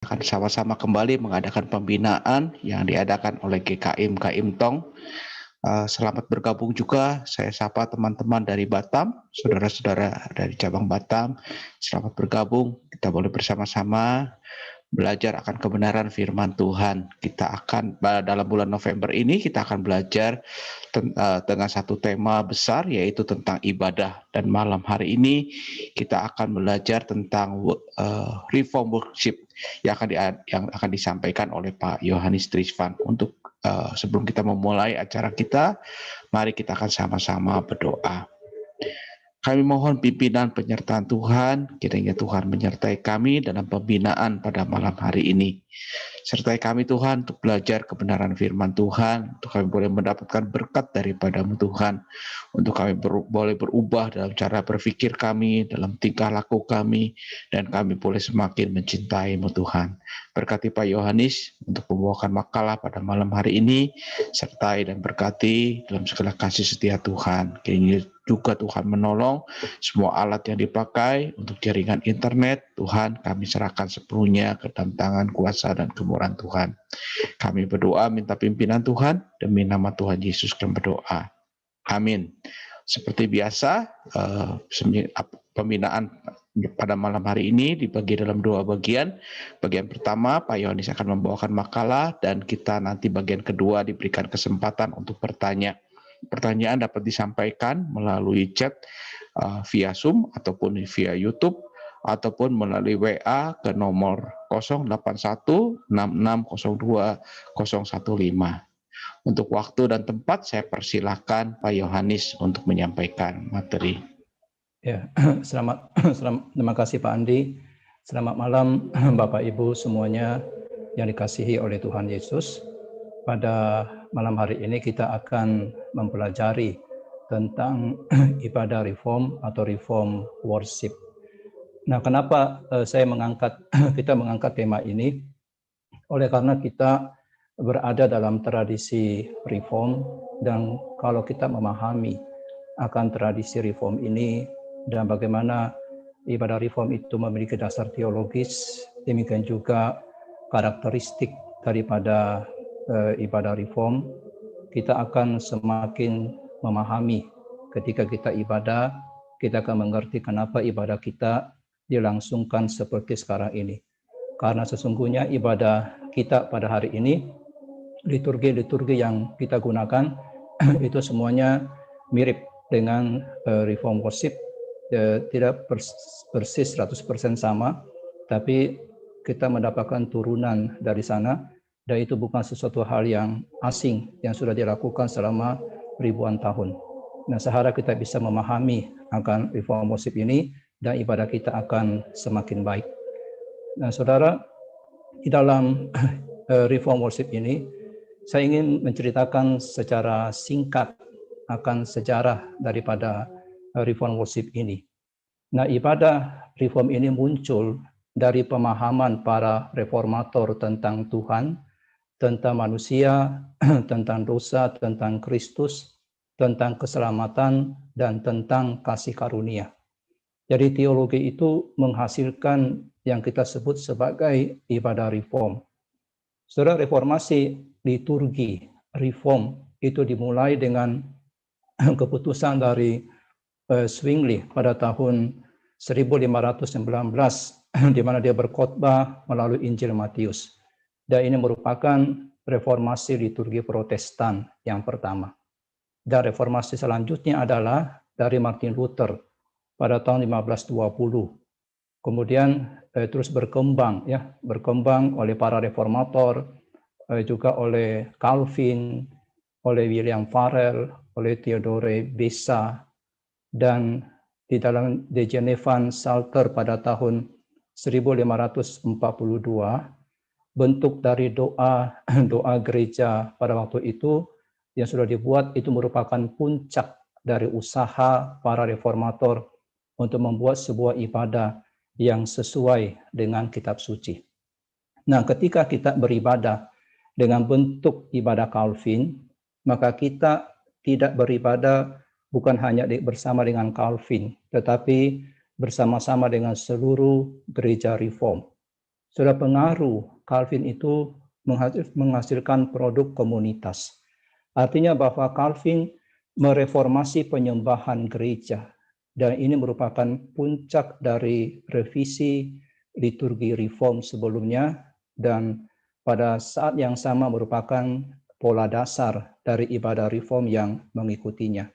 akan sama-sama kembali mengadakan pembinaan yang diadakan oleh GKIM KIM Tong. Selamat bergabung juga, saya sapa teman-teman dari Batam, saudara-saudara dari cabang Batam, selamat bergabung, kita boleh bersama-sama belajar akan kebenaran firman Tuhan. Kita akan dalam bulan November ini kita akan belajar dengan satu tema besar yaitu tentang ibadah, dan malam hari ini kita akan belajar tentang reform worship yang akan disampaikan oleh Pak Yohanes Trisvan. Untuk sebelum kita memulai acara kita, mari kita akan sama-sama berdoa. Kami mohon pimpinan penyertaan Tuhan, kiranya Tuhan menyertai kami dalam pembinaan pada malam hari ini. Sertai kami Tuhan untuk belajar kebenaran firman Tuhan, untuk kami boleh mendapatkan berkat daripada-Mu Tuhan, untuk kami boleh berubah dalam cara berpikir kami, dalam tingkah laku kami, dan kami boleh semakin mencintai-Mu Tuhan. Berkati Pak Yohanes untuk membawakan makalah pada malam hari ini, sertai dan berkati dalam segala kasih setia Tuhan. Kiranya juga Tuhan menolong semua alat yang dipakai untuk jaringan internet. Tuhan, kami serahkan sepenuhnya ke dalam tangan kuasa dan kemurahan Tuhan. Kami berdoa minta pimpinan Tuhan, demi nama Tuhan Yesus kami berdoa. Amin. Seperti biasa, pembinaan pada malam hari ini dibagi dalam dua bagian. Bagian pertama, Pak Yohanes akan membawakan makalah, dan kita nanti bagian kedua diberikan kesempatan untuk bertanya. Pertanyaan dapat disampaikan melalui chat via Zoom ataupun via YouTube, ataupun melalui WA ke nomor 08166020015. Untuk waktu dan tempat saya persilahkan Pak Yohanes untuk menyampaikan materi. Ya, terima kasih Pak Andi. Selamat malam Bapak Ibu semuanya yang dikasihi oleh Tuhan Yesus. Pada malam hari ini kita akan mempelajari tentang ibadah reform atau reform worship. Nah, kenapa kita mengangkat tema ini? Oleh karena kita berada dalam tradisi reform, dan kalau kita memahami akan tradisi reform ini dan bagaimana ibadah reform itu memiliki dasar teologis, demikian juga karakteristik daripada ibadah reform, kita akan semakin memahami ketika kita ibadah, kita akan mengerti kenapa ibadah kita dilangsungkan seperti sekarang ini. Karena sesungguhnya ibadah kita pada hari ini, liturgi-liturgi yang kita gunakan itu semuanya mirip dengan reform worship, tidak persis 100% sama, tapi kita mendapatkan turunan dari sana, dan itu bukan sesuatu hal yang asing yang sudah dilakukan selama ribuan tahun. Nah, seharap kita bisa memahami akan reform worship ini, dan ibadah kita akan semakin baik. Nah, saudara, di dalam reform worship ini, saya ingin menceritakan secara singkat akan sejarah daripada reform worship ini. Nah, ibadah reform ini muncul dari pemahaman para reformator tentang Tuhan, tentang manusia, tentang dosa, tentang Kristus, tentang keselamatan, dan tentang kasih karunia. Jadi teologi itu menghasilkan yang kita sebut sebagai ibadah reform. Setelah reformasi, liturgi reform itu dimulai dengan keputusan dari Zwingli pada tahun 1519, di mana dia berkhotbah melalui Injil Matius. Dan ini merupakan reformasi liturgi Protestan yang pertama. Dan reformasi selanjutnya adalah dari Martin Luther pada tahun 1520. Kemudian terus berkembang oleh para reformator, juga oleh Calvin, oleh William Farel, oleh Theodore Beza, dan di dalam De Genevan Psalter pada tahun 1542, bentuk dari doa gereja pada waktu itu yang sudah dibuat itu merupakan puncak dari usaha para reformator untuk membuat sebuah ibadah yang sesuai dengan kitab suci. Nah, ketika kita beribadah dengan bentuk ibadah Calvin, maka kita tidak beribadah bukan hanya bersama dengan Calvin, tetapi bersama-sama dengan seluruh gereja reform. Sudah pengaruh Calvin itu menghasilkan produk komunitas. Artinya bahwa Calvin mereformasi penyembahan gereja, dan ini merupakan puncak dari revisi liturgi reform sebelumnya, dan pada saat yang sama merupakan pola dasar dari ibadah reform yang mengikutinya.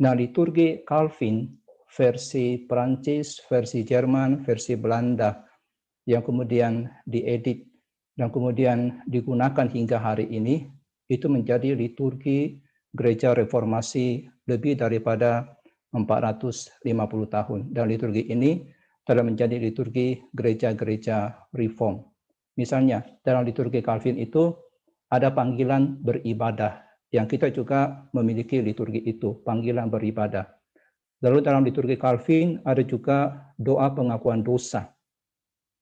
Nah, liturgi Calvin versi Perancis, versi Jerman, versi Belanda yang kemudian diedit dan kemudian digunakan hingga hari ini, itu menjadi liturgi gereja reformasi lebih daripada 450 tahun. Dan liturgi ini telah menjadi liturgi gereja-gereja reform. Misalnya, dalam liturgi Calvin itu ada panggilan beribadah, yang kita juga memiliki liturgi itu, panggilan beribadah. Lalu dalam liturgi Calvin ada juga doa pengakuan dosa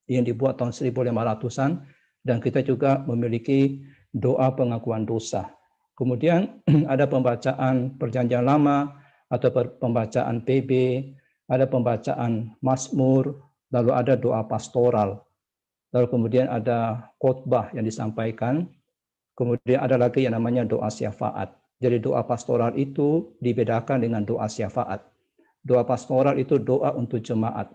yang dibuat tahun 1500-an, dan kita juga memiliki doa pengakuan dosa. Kemudian ada pembacaan Perjanjian Lama atau pembacaan PB, ada pembacaan Mazmur, lalu ada doa pastoral, lalu kemudian ada khotbah yang disampaikan, kemudian ada lagi yang namanya doa syafaat. Jadi doa pastoral itu dibedakan dengan doa syafaat. Doa pastoral itu doa untuk jemaat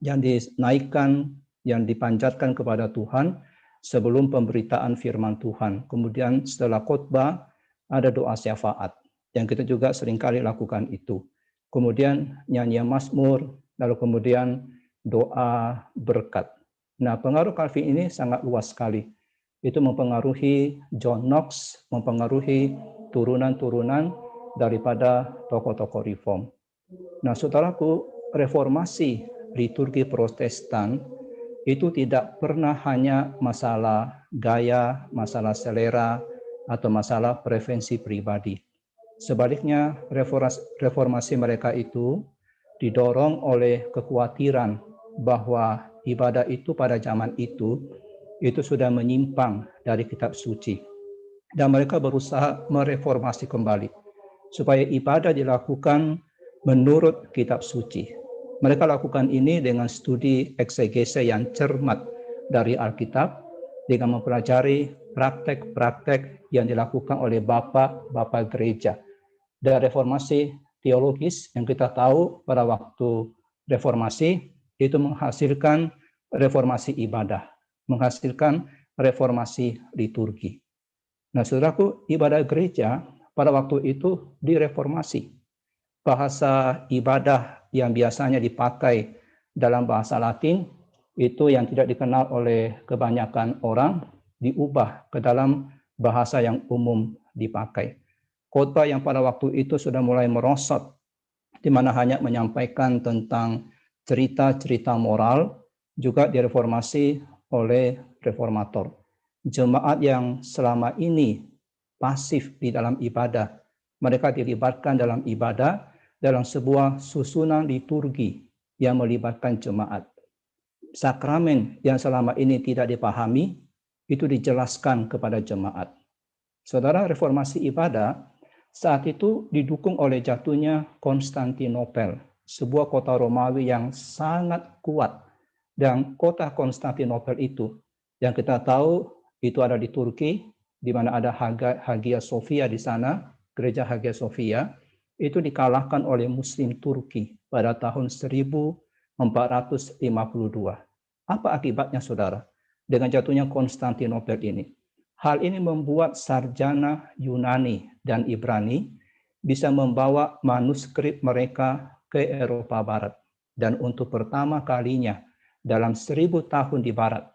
yang dinaikkan, yang dipanjatkan kepada Tuhan sebelum pemberitaan firman Tuhan. Kemudian setelah khotbah ada doa syafaat yang kita juga seringkali lakukan itu. Kemudian nyanyian Mazmur, lalu kemudian doa berkat. Nah, pengaruh Calvin ini sangat luas sekali. Itu mempengaruhi John Knox, mempengaruhi turunan-turunan daripada tokoh-tokoh reform. Nah, saudaraku, reformasi liturgi Protestan itu tidak pernah hanya masalah gaya, masalah selera, atau masalah preferensi pribadi. Sebaliknya, reformasi mereka itu didorong oleh kekhawatiran bahwa ibadah itu pada zaman itu sudah menyimpang dari kitab suci. Dan mereka berusaha mereformasi kembali supaya ibadah dilakukan menurut kitab suci. Mereka lakukan ini dengan studi eksegese yang cermat dari Alkitab, dengan mempelajari praktek-praktek yang dilakukan oleh bapak-bapak gereja. Dan reformasi teologis yang kita tahu pada waktu reformasi itu menghasilkan reformasi ibadah, menghasilkan reformasi liturgi. Nah, saudaraku, ibadah gereja pada waktu itu direformasi. Bahasa ibadah yang biasanya dipakai dalam bahasa Latin itu yang tidak dikenal oleh kebanyakan orang diubah ke dalam bahasa yang umum dipakai. Khotbah yang pada waktu itu sudah mulai merosot, di mana hanya menyampaikan tentang cerita-cerita moral, juga direformasi oleh reformator. Jemaat yang selama ini pasif di dalam ibadah, mereka dilibatkan dalam ibadah dalam sebuah susunan liturgi yang melibatkan jemaat. Sakramen yang selama ini tidak dipahami, itu dijelaskan kepada jemaat. Saudara, reformasi ibadah saat itu didukung oleh jatuhnya Konstantinopel, sebuah kota Romawi yang sangat kuat. Dan kota Konstantinopel itu, yang kita tahu itu ada di Turki, di mana ada Hagia Sophia di sana, gereja Hagia Sophia, itu dikalahkan oleh Muslim Turki pada tahun 1452. Apa akibatnya, saudara, dengan jatuhnya Konstantinopel ini? Hal ini membuat sarjana Yunani dan Ibrani bisa membawa manuskrip mereka ke Eropa Barat. Dan untuk pertama kalinya dalam 1000 tahun di Barat,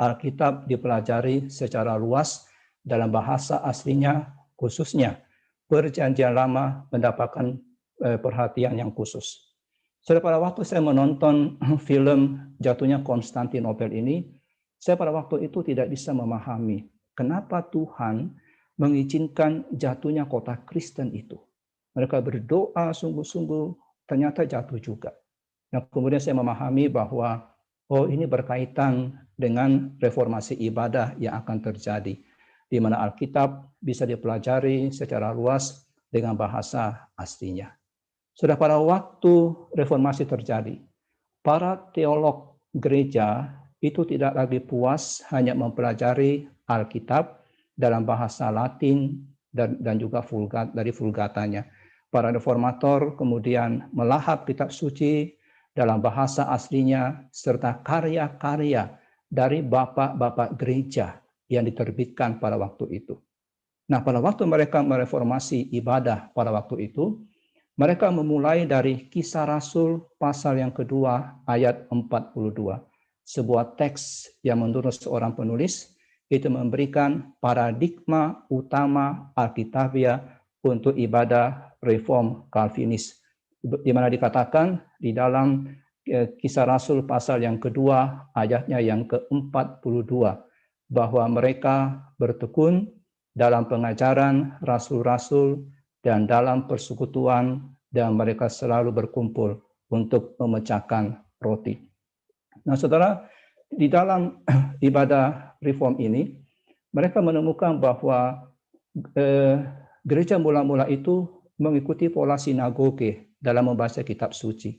Alkitab dipelajari secara luas dalam bahasa aslinya, khususnya Perjanjian Lama mendapatkan perhatian yang khusus. Pada waktu saya menonton film jatuhnya Konstantinopel ini, saya pada waktu itu tidak bisa memahami kenapa Tuhan mengizinkan jatuhnya kota Kristen itu. Mereka berdoa sungguh-sungguh, ternyata jatuh juga. Nah, kemudian saya memahami bahwa ini berkaitan dengan reformasi ibadah yang akan terjadi, di mana Alkitab bisa dipelajari secara luas dengan bahasa aslinya. Sudah pada waktu reformasi terjadi, para teolog gereja itu tidak lagi puas hanya mempelajari Alkitab dalam bahasa Latin dan juga dari vulgatanya. Para reformator kemudian melahap kitab suci dalam bahasa aslinya serta karya-karya dari bapak-bapak gereja yang diterbitkan pada waktu itu. Nah, pada waktu mereka mereformasi ibadah pada waktu itu, mereka memulai dari Kisah Rasul pasal yang kedua ayat 42. Sebuah teks yang menurut seorang penulis itu memberikan paradigma utama Alkitabiah untuk ibadah reform Calvinis, di mana dikatakan di dalam Kisah Rasul pasal yang kedua ayatnya yang ke-42 bahwa mereka bertekun dalam pengajaran rasul-rasul dan dalam persekutuan, dan mereka selalu berkumpul untuk memecahkan roti. Nah, saudara, di dalam ibadah reform ini, mereka menemukan bahwa gereja mula-mula itu mengikuti pola sinagoge dalam membaca kitab suci.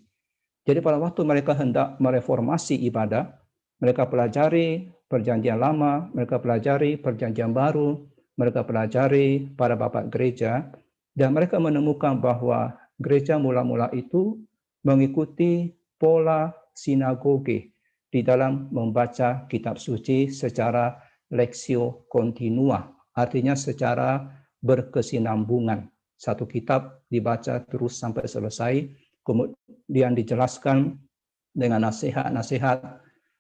Jadi pada waktu mereka hendak mereformasi ibadah, mereka pelajari perjanjian lama, mereka pelajari perjanjian baru, mereka pelajari para bapak gereja, dan mereka menemukan bahwa gereja mula-mula itu mengikuti pola sinagoge di dalam membaca kitab suci secara lexio continua, artinya secara berkesinambungan. Satu kitab dibaca terus sampai selesai, kemudian dijelaskan dengan nasihat-nasihat,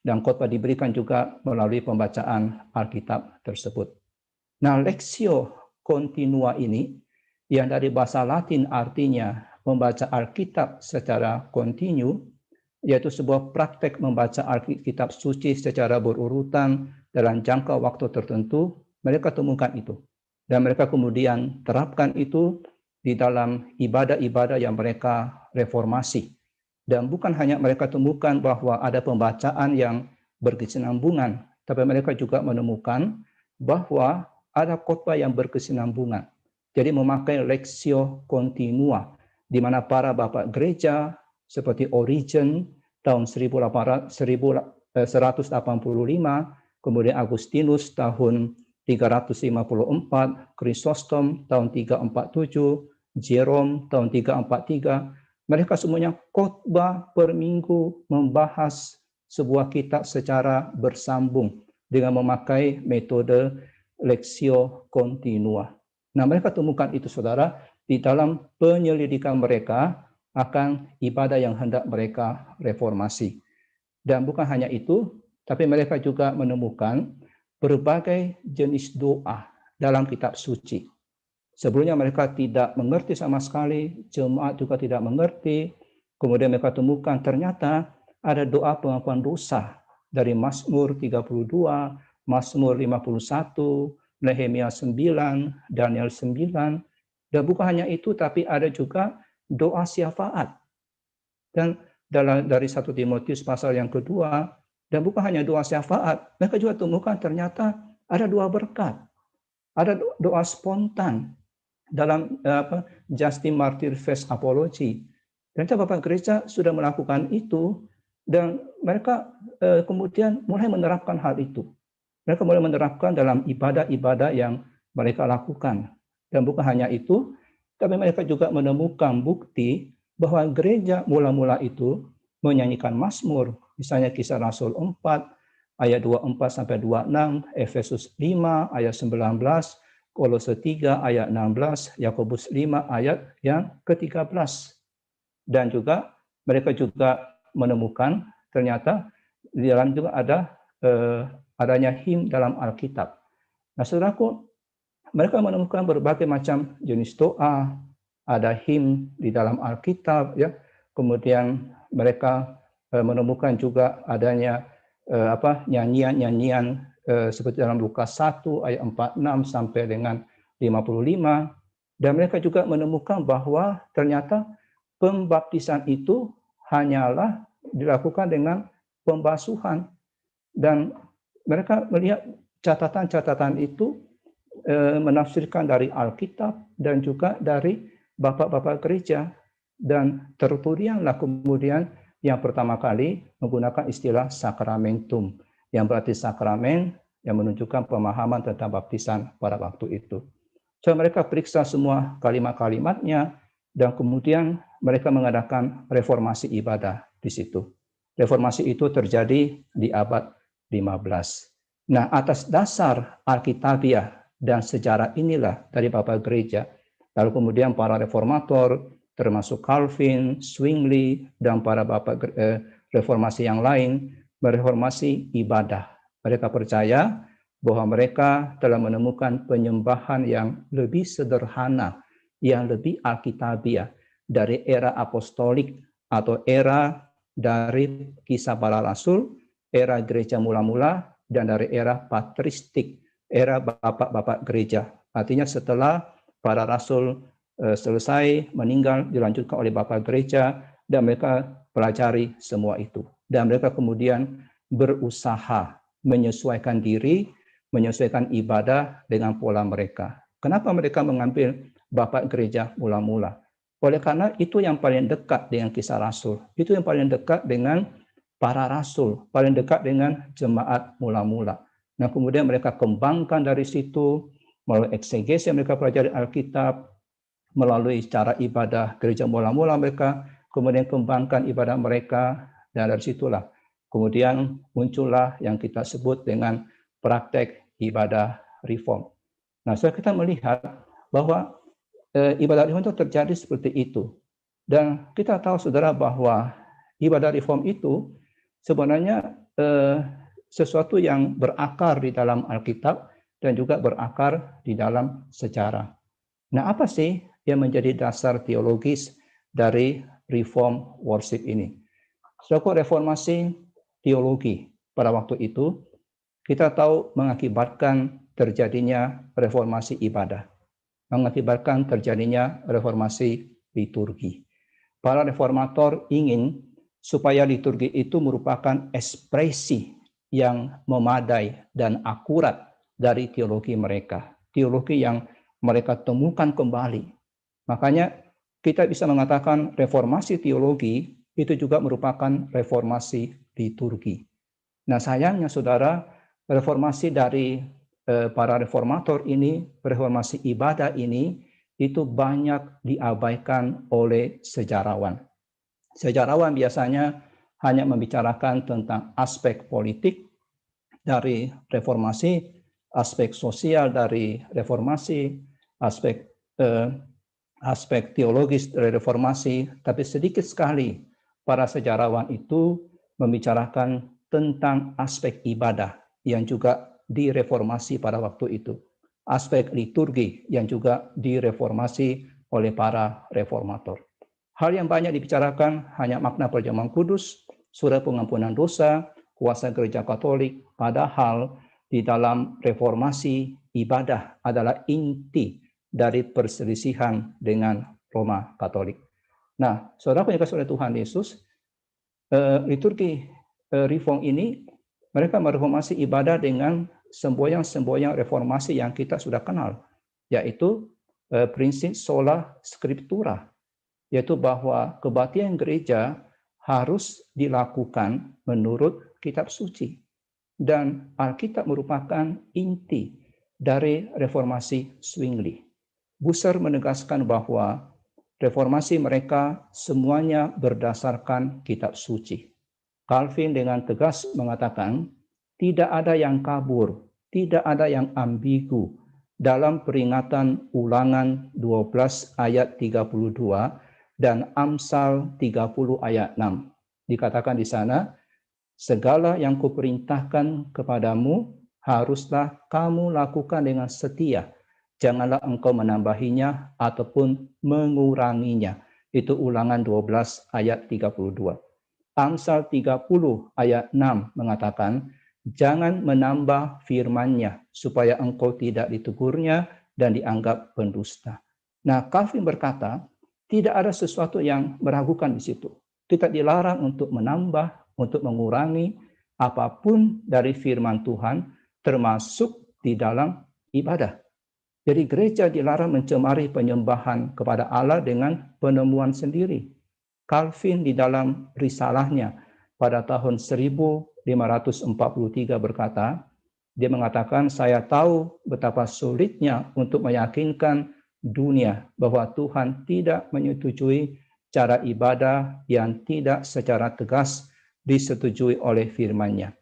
dan khotbah diberikan juga melalui pembacaan Alkitab tersebut. Nah, lexio continua ini yang dari bahasa Latin artinya membaca Alkitab secara kontinu, yaitu sebuah praktek membaca Alkitab suci secara berurutan dalam jangka waktu tertentu. Mereka temukan itu, dan mereka kemudian terapkan itu di dalam ibadah-ibadah yang mereka reformasi. Dan bukan hanya mereka temukan bahwa ada pembacaan yang berkesinambungan, tapi mereka juga menemukan bahwa ada khotbah yang berkesinambungan. Jadi memakai lexio continua, di mana para bapak gereja seperti Origen tahun 185, kemudian Agustinus tahun 354, Chrysostom tahun 347, Jerome tahun 343, mereka semuanya khotbah per minggu membahas sebuah kitab secara bersambung dengan memakai metode lexio continua. Nah, mereka temukan itu, saudara, di dalam penyelidikan mereka akan ibadah yang hendak mereka reformasi. Dan bukan hanya itu, tapi mereka juga menemukan berbagai jenis doa dalam kitab suci. Sebelumnya mereka tidak mengerti sama sekali, jemaat juga tidak mengerti. Kemudian mereka temukan ternyata ada doa pengampunan dosa dari Mazmur 32, Mazmur 51, Nehemia 9, Daniel 9. Dan bukan hanya itu, tapi ada juga doa syafaat. Dan dari 1 Timotius pasal yang kedua, dan bukan hanya doa syafaat, mereka juga temukan ternyata ada doa berkat, ada doa spontan dalam Justin Martyr Fest Apology. Ternyata Bapak Gereja sudah melakukan itu, dan mereka kemudian mulai menerapkan hal itu. Mereka mulai menerapkan dalam ibadah-ibadah yang mereka lakukan. Dan bukan hanya itu, tapi mereka juga menemukan bukti bahwa gereja mula-mula itu menyanyikan Mazmur, misalnya Kisah Rasul 4, ayat 24-26, Efesus 5, ayat 19, Kolose 3 ayat 16, Yakobus 5 ayat yang ke-13. Dan juga mereka juga menemukan ternyata di dalam juga ada adanya him dalam Alkitab. Nah, saudaraku, mereka menemukan berbagai macam jenis doa, ada him di dalam Alkitab, ya. Kemudian mereka menemukan juga adanya nyanyian-nyanyian seperti dalam Lukas 1 ayat 46 sampai dengan 55, dan mereka juga menemukan bahwa ternyata pembaptisan itu hanyalah dilakukan dengan pembasuhan, dan mereka melihat catatan-catatan itu menafsirkan dari Alkitab dan juga dari bapak-bapak gereja, dan Tertullianlah kemudian yang pertama kali menggunakan istilah sakramentum, yang berarti sakramen, yang menunjukkan pemahaman tentang baptisan pada waktu itu. So, mereka periksa semua kalimat-kalimatnya, dan kemudian mereka mengadakan reformasi ibadah di situ. Reformasi itu terjadi di abad 15. Nah, atas dasar Alkitabiah dan sejarah inilah dari Bapak Gereja, lalu kemudian para reformator, termasuk Calvin, Zwingli, dan para Bapak reformasi yang lain, mereformasi ibadah. Mereka percaya bahwa mereka telah menemukan penyembahan yang lebih sederhana, yang lebih Alkitabiah dari era apostolik atau era dari kisah para rasul, era gereja mula-mula, dan dari era patristik, era bapak-bapak gereja. Artinya setelah para rasul selesai meninggal, dilanjutkan oleh bapak gereja, dan mereka pelajari semua itu. Dan mereka kemudian berusaha menyesuaikan diri, menyesuaikan ibadah dengan pola mereka. Kenapa mereka mengambil bapak gereja mula-mula? Oleh karena itu yang paling dekat dengan kisah rasul. Itu yang paling dekat dengan para rasul, paling dekat dengan jemaat mula-mula. Nah, kemudian mereka kembangkan dari situ, melalui eksegesi yang mereka pelajari Alkitab, melalui cara ibadah gereja mula-mula mereka, kemudian kembangkan ibadah mereka, dan dari situlah kemudian muncullah yang kita sebut dengan praktek ibadah reform. Nah, setelah kita melihat bahwa ibadah reform itu terjadi seperti itu. Dan kita tahu, saudara, bahwa ibadah reform itu sebenarnya sesuatu yang berakar di dalam Alkitab dan juga berakar di dalam sejarah. Nah, apa sih yang menjadi dasar teologis dari reform worship ini? Suatu reformasi teologi pada waktu itu kita tahu mengakibatkan terjadinya reformasi ibadah, mengakibatkan terjadinya reformasi liturgi. Para reformator ingin supaya liturgi itu merupakan ekspresi yang memadai dan akurat dari teologi mereka, teologi yang mereka temukan kembali. Makanya kita bisa mengatakan reformasi teologi itu juga merupakan reformasi liturgi. Nah, sayangnya saudara, reformasi dari para reformator ini, reformasi ibadah ini, itu banyak diabaikan oleh sejarawan. Sejarawan biasanya hanya membicarakan tentang aspek politik dari reformasi, aspek sosial dari reformasi, aspek teologis dari reformasi, tapi sedikit sekali para sejarawan itu membicarakan tentang aspek ibadah yang juga direformasi pada waktu itu. Aspek liturgi yang juga direformasi oleh para reformator. Hal yang banyak dibicarakan hanya makna perjamuan kudus, surat pengampunan dosa, kuasa gereja Katolik, padahal di dalam reformasi ibadah adalah inti dari perselisihan dengan Roma Katolik. Nah, saudara yang dikasihi oleh Tuhan Yesus, liturgi reform ini mereka mereformasi ibadah dengan semboyan-semboyan reformasi yang kita sudah kenal, yaitu prinsip sola scriptura, yaitu bahwa kebaktian gereja harus dilakukan menurut kitab suci. Dan Alkitab merupakan inti dari reformasi Zwingli. Bucer menegaskan bahwa reformasi mereka semuanya berdasarkan kitab suci. Calvin dengan tegas mengatakan, tidak ada yang kabur, tidak ada yang ambigu dalam peringatan Ulangan 12 ayat 32 dan Amsal 30 ayat 6. Dikatakan di sana, segala yang kuperintahkan kepadamu haruslah kamu lakukan dengan setia. Janganlah engkau menambahinya ataupun menguranginya. Itu Ulangan 12 ayat 32. Amsal 30 ayat 6 mengatakan, jangan menambah firman-Nya supaya engkau tidak ditegurnya dan dianggap pendusta. Nah, Calvin berkata, tidak ada sesuatu yang meragukan di situ. Kita dilarang untuk menambah, untuk mengurangi apapun dari firman Tuhan, termasuk di dalam ibadah. Jadi gereja dilarang mencemari penyembahan kepada Allah dengan penemuan sendiri. Calvin di dalam risalahnya pada tahun 1600 543 berkata, dia mengatakan, saya tahu betapa sulitnya untuk meyakinkan dunia bahwa Tuhan tidak menyetujui cara ibadah yang tidak secara tegas disetujui oleh firman-Nya.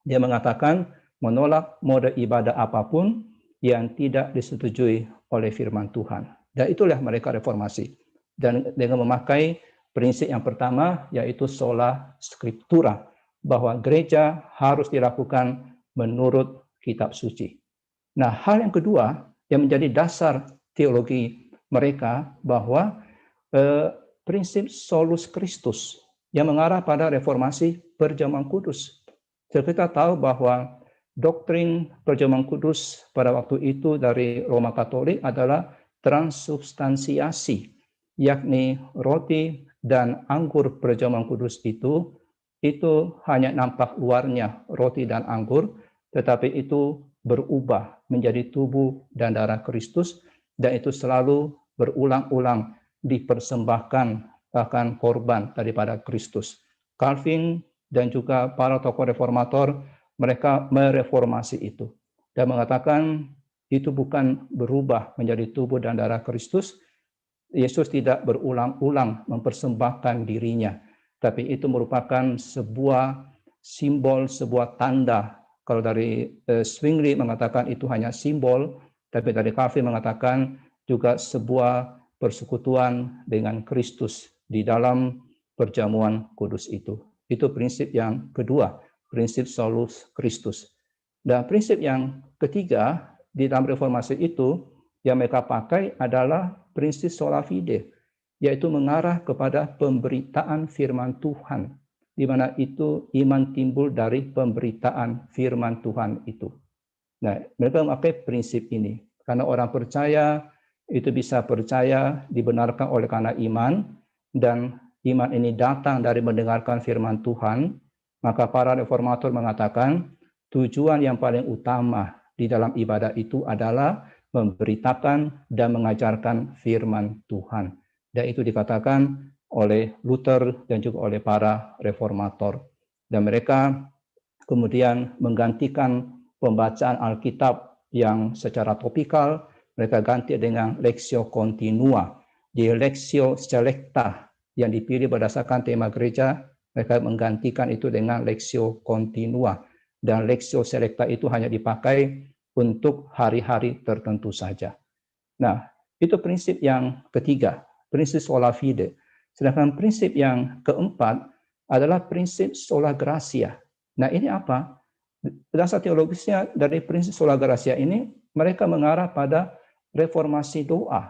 Dia mengatakan menolak mode ibadah apapun yang tidak disetujui oleh firman Tuhan. Dan itulah mereka reformasi. Dan dengan memakai prinsip yang pertama, yaitu sola scriptura, bahwa gereja harus dilakukan menurut kitab suci. Nah, hal yang kedua yang menjadi dasar teologi mereka bahwa prinsip solus Christus yang mengarah pada reformasi perjamuan kudus. Jadi kita tahu bahwa doktrin perjamuan kudus pada waktu itu dari Roma Katolik adalah transubstansiasi, yakni roti dan anggur perjamuan kudus itu hanya nampak luarnya roti dan anggur, tetapi itu berubah menjadi tubuh dan darah Kristus, dan itu selalu berulang-ulang dipersembahkan bahkan korban daripada Kristus. Calvin dan juga para tokoh reformator, mereka mereformasi itu dan mengatakan itu bukan berubah menjadi tubuh dan darah Kristus. Yesus tidak berulang-ulang mempersembahkan dirinya, tapi itu merupakan sebuah simbol, sebuah tanda. Kalau dari Zwingli mengatakan itu hanya simbol, tapi dari Calvin mengatakan juga sebuah persekutuan dengan Kristus di dalam perjamuan kudus itu. Itu prinsip yang kedua, prinsip solus Christus. Dan prinsip yang ketiga di dalam reformasi itu yang mereka pakai adalah prinsip sola fide, yaitu mengarah kepada pemberitaan firman Tuhan, di mana itu iman timbul dari pemberitaan firman Tuhan itu. Nah, mereka memakai prinsip ini karena orang percaya itu bisa percaya dibenarkan oleh karena iman, dan iman ini datang dari mendengarkan firman Tuhan. Maka para reformator mengatakan tujuan yang paling utama di dalam ibadah itu adalah memberitakan dan mengajarkan firman Tuhan. Dan itu dikatakan oleh Luther dan juga oleh para reformator. Dan mereka kemudian menggantikan pembacaan Alkitab yang secara topikal, mereka ganti dengan lexio continua. Di lexio selecta yang dipilih berdasarkan tema gereja, mereka menggantikan itu dengan lexio continua. Dan lexio selecta itu hanya dipakai untuk hari-hari tertentu saja. Nah, itu prinsip yang ketiga, prinsip sola fide. Sedangkan prinsip yang keempat adalah prinsip sola gratia. Nah, ini apa? Dasar teologisnya dari prinsip sola gratia ini, mereka mengarah pada reformasi doa.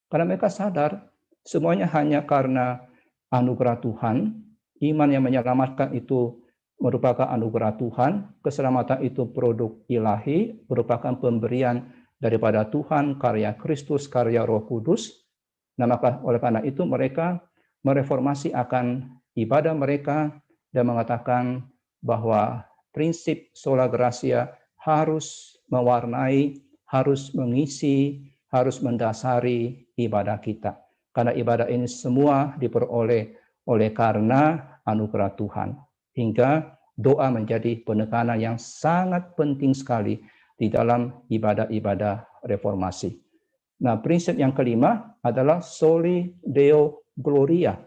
Karena mereka sadar semuanya hanya karena anugerah Tuhan, iman yang menyelamatkan itu merupakan anugerah Tuhan, keselamatan itu produk ilahi, merupakan pemberian daripada Tuhan, karya Kristus, karya Roh Kudus. Nah, maka oleh karena itu mereka mereformasi akan ibadah mereka dan mengatakan bahwa prinsip sola gratia harus mewarnai, harus mengisi, harus mendasari ibadah kita. Karena ibadah ini semua diperoleh oleh karena anugerah Tuhan. Hingga doa menjadi penekanan yang sangat penting sekali di dalam ibadah-ibadah reformasi. Nah, prinsip yang kelima adalah soli deo gloria,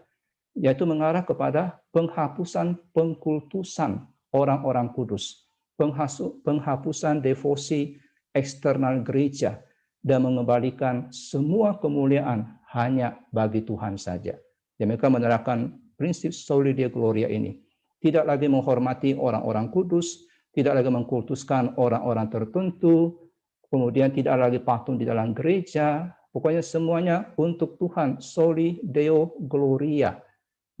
yaitu mengarah kepada penghapusan pengkultusan orang-orang kudus, penghapusan devosi eksternal gereja, dan mengembalikan semua kemuliaan hanya bagi Tuhan saja. Dan mereka menerapkan prinsip soli deo gloria ini. Tidak lagi menghormati orang-orang kudus, tidak lagi mengkultuskan orang-orang tertentu, kemudian tidak lagi patung di dalam gereja, pokoknya semuanya untuk Tuhan, soli deo gloria.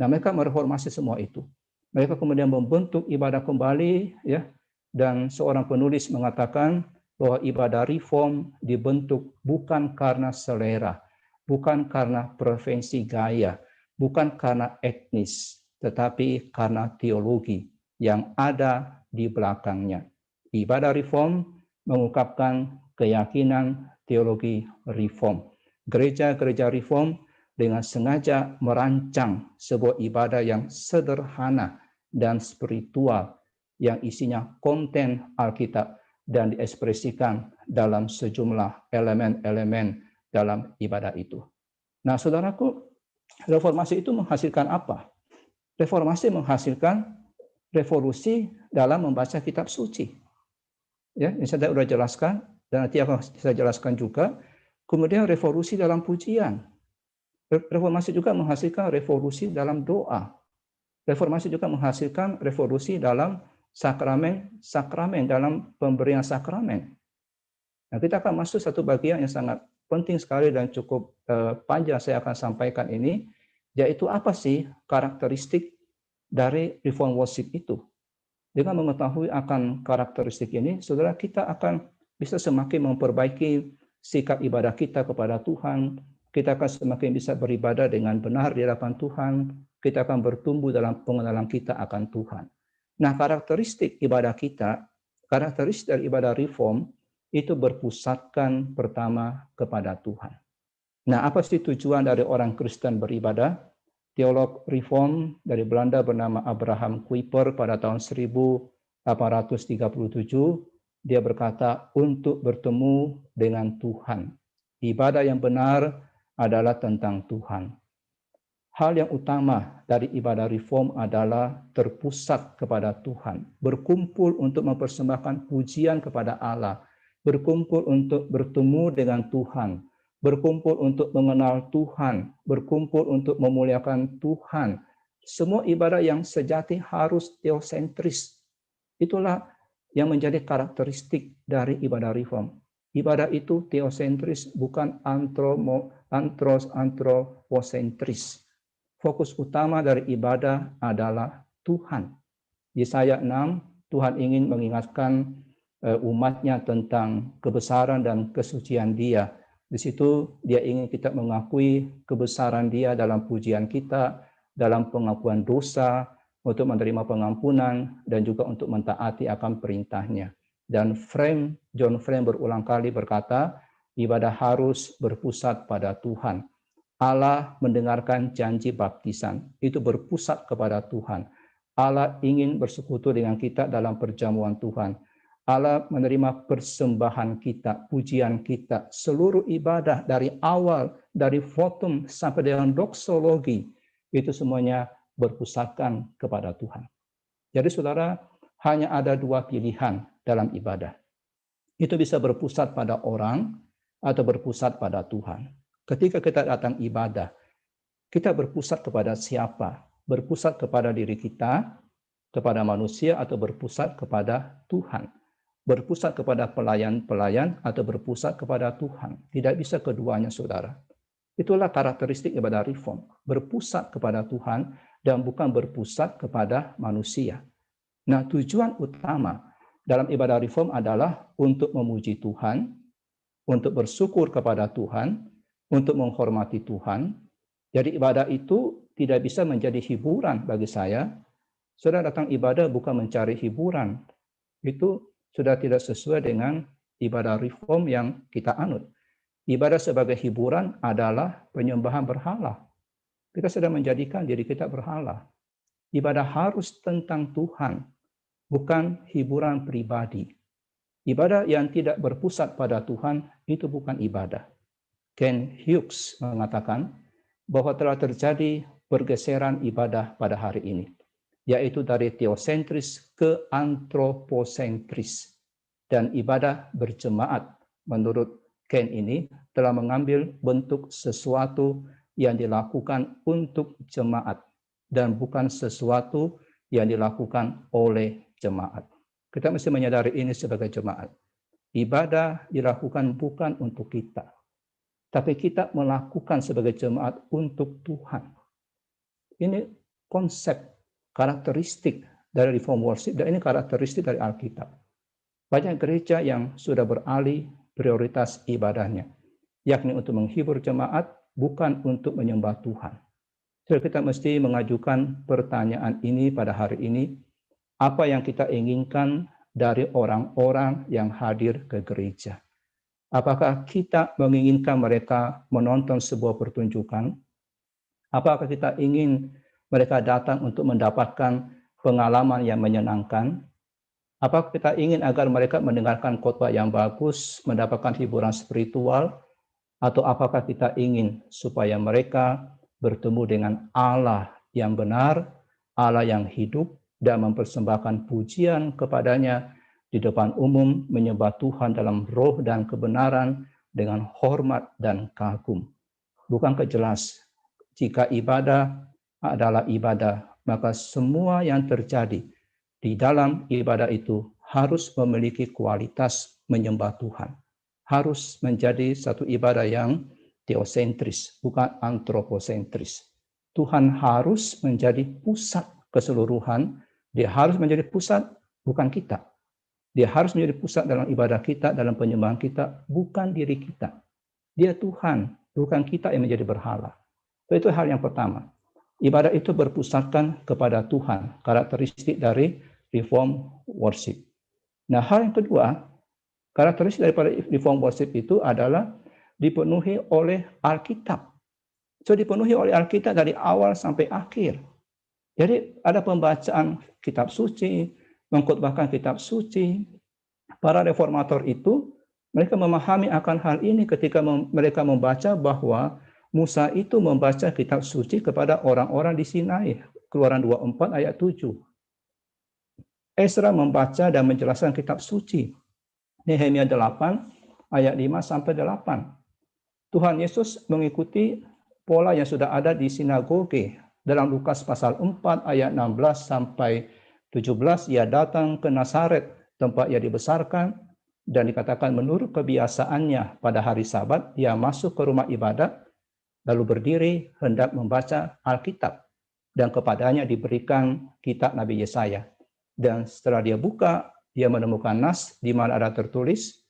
Nah, mereka mereformasi semua itu. Mereka kemudian membentuk ibadah kembali, ya. Dan seorang penulis mengatakan bahwa ibadah reform dibentuk bukan karena selera, bukan karena preferensi gaya, bukan karena etnis, tetapi karena teologi yang ada di belakangnya. Ibadah reform mengungkapkan keyakinan teologi reform. Gereja-gereja reform dengan sengaja merancang sebuah ibadah yang sederhana dan spiritual, yang isinya konten Alkitab dan diekspresikan dalam sejumlah elemen-elemen dalam ibadah itu. Nah, saudaraku, reformasi itu menghasilkan apa? Reformasi menghasilkan revolusi dalam membaca kitab suci. Ya, ini saya sudah jelaskan dan nanti akan saya jelaskan juga. Kemudian revolusi dalam pujian. Reformasi juga menghasilkan revolusi dalam doa. Reformasi juga menghasilkan revolusi dalam sakramen dalam pemberian sakramen. Nah, kita akan masuk satu bagian yang sangat penting sekali dan cukup panjang saya akan sampaikan ini, yaitu apa sih karakteristik dari reform worship itu. Dengan mengetahui akan karakteristik ini, saudara, kita akan bisa semakin memperbaiki sikap ibadah kita kepada Tuhan. Kita akan semakin bisa beribadah dengan benar di hadapan Tuhan. Kita akan bertumbuh dalam pengenalan kita akan Tuhan. Nah, karakteristik ibadah kita, karakteristik dari ibadah reform, itu berpusatkan pertama kepada Tuhan. Nah, apa sih tujuan dari orang Kristen beribadah? Teolog reform dari Belanda bernama Abraham Kuyper pada tahun 1837, dia berkata, untuk bertemu dengan Tuhan. Ibadah yang benar adalah tentang Tuhan. Hal yang utama dari ibadah reform adalah terpusat kepada Tuhan, berkumpul untuk mempersembahkan pujian kepada Allah, berkumpul untuk bertemu dengan Tuhan, berkumpul untuk mengenal Tuhan, berkumpul untuk memuliakan Tuhan. Semua ibadah yang sejati harus teosentris. Itulah yang menjadi karakteristik dari ibadah reform. Ibadah itu teosentris, bukan antroposentris. Fokus utama dari ibadah adalah Tuhan. Yesaya 6, Tuhan ingin mengingatkan umatnya tentang kebesaran dan kesucian Dia. Di situ Dia ingin kita mengakui kebesaran Dia dalam pujian kita, dalam pengakuan dosa, untuk menerima pengampunan, dan juga untuk mentaati akan perintahnya. Dan John Frame berulang kali berkata, ibadah harus berpusat pada Tuhan. Allah mendengarkan janji baptisan, itu berpusat kepada Tuhan. Allah ingin bersekutu dengan kita dalam perjamuan Tuhan. Allah menerima persembahan kita, pujian kita, seluruh ibadah dari awal, dari votum sampai dengan doksologi, itu semuanya berpusatkan kepada Tuhan. Jadi saudara, hanya ada dua pilihan dalam ibadah. Itu bisa berpusat pada orang atau berpusat pada Tuhan. Ketika kita datang ibadah, kita berpusat kepada siapa? Berpusat kepada diri kita, kepada manusia, atau berpusat kepada Tuhan? Berpusat kepada pelayan-pelayan atau berpusat kepada Tuhan? Tidak bisa keduanya, saudara. Itulah karakteristik ibadah reform. Berpusat kepada Tuhan dan bukan berpusat kepada manusia. Nah, tujuan utama dalam ibadah reform adalah untuk memuji Tuhan, untuk bersyukur kepada Tuhan, untuk menghormati Tuhan. Jadi ibadah itu tidak bisa menjadi hiburan bagi saya. Saudara datang ibadah bukan mencari hiburan. Itu sudah tidak sesuai dengan ibadah reform yang kita anut. Ibadah sebagai hiburan adalah penyembahan berhala. Kita sedang menjadikan diri kita berhala. Ibadah harus tentang Tuhan, bukan hiburan pribadi. Ibadah yang tidak berpusat pada Tuhan itu bukan ibadah. Ken Hughes mengatakan bahwa telah terjadi pergeseran ibadah pada hari ini, yaitu dari teosentris ke antroposentris. Dan ibadah berjemaat menurut Ken ini telah mengambil bentuk sesuatu yang dilakukan untuk jemaat dan bukan sesuatu yang dilakukan oleh jemaat. Kita mesti menyadari ini sebagai jemaat. Ibadah dilakukan bukan untuk kita, tapi kita melakukan sebagai jemaat untuk Tuhan. Ini konsep, karakteristik dari reform worship, dan ini karakteristik dari Alkitab. Banyak gereja yang sudah beralih prioritas ibadahnya, yakni untuk menghibur jemaat, bukan untuk menyembah Tuhan. Jadi kita mesti mengajukan pertanyaan ini pada hari ini, apa yang kita inginkan dari orang-orang yang hadir ke gereja? Apakah kita menginginkan mereka menonton sebuah pertunjukan? Apakah kita ingin mereka datang untuk mendapatkan pengalaman yang menyenangkan? Apakah kita ingin agar mereka mendengarkan khotbah yang bagus, mendapatkan hiburan spiritual, atau apakah kita ingin supaya mereka bertemu dengan Allah yang benar, Allah yang hidup, dan mempersembahkan pujian kepadanya di depan umum, menyembah Tuhan dalam roh dan kebenaran dengan hormat dan kagum. Bukankah jelas jika ibadah adalah ibadah, maka semua yang terjadi di dalam ibadah itu harus memiliki kualitas menyembah Tuhan. Harus menjadi satu ibadah yang teosentris, bukan antroposentris. Tuhan harus menjadi pusat keseluruhan. Dia harus menjadi pusat, bukan kita. Dia harus menjadi pusat dalam ibadah kita, dalam penyembahan kita, bukan diri kita. Dia Tuhan, bukan kita yang menjadi berhala. Itu hal yang pertama. Ibadah itu berpusatkan kepada Tuhan, karakteristik dari Reform Worship. Nah, hal yang kedua, karakteristik daripada Reform Worship itu adalah dipenuhi oleh Alkitab. So, dipenuhi oleh Alkitab dari awal sampai akhir. Jadi ada pembacaan kitab suci, mengkhotbahkan kitab suci. Para reformator itu, mereka memahami akan hal ini ketika mereka membaca bahwa Musa itu membaca kitab suci kepada orang-orang di Sinai. Keluaran 24 ayat 7. Ezra membaca dan menjelaskan kitab suci. Nehemia 8 ayat 5 sampai 8. Tuhan Yesus mengikuti pola yang sudah ada di sinagoge. Dalam Lukas pasal 4 ayat 16 sampai 17, ia datang ke Nazaret, tempat ia dibesarkan, dan dikatakan menurut kebiasaannya pada hari Sabat, ia masuk ke rumah ibadat, lalu berdiri hendak membaca Alkitab, dan kepadanya diberikan kitab Nabi Yesaya. Dan setelah dia buka, dia menemukan nas di mana ada tertulis,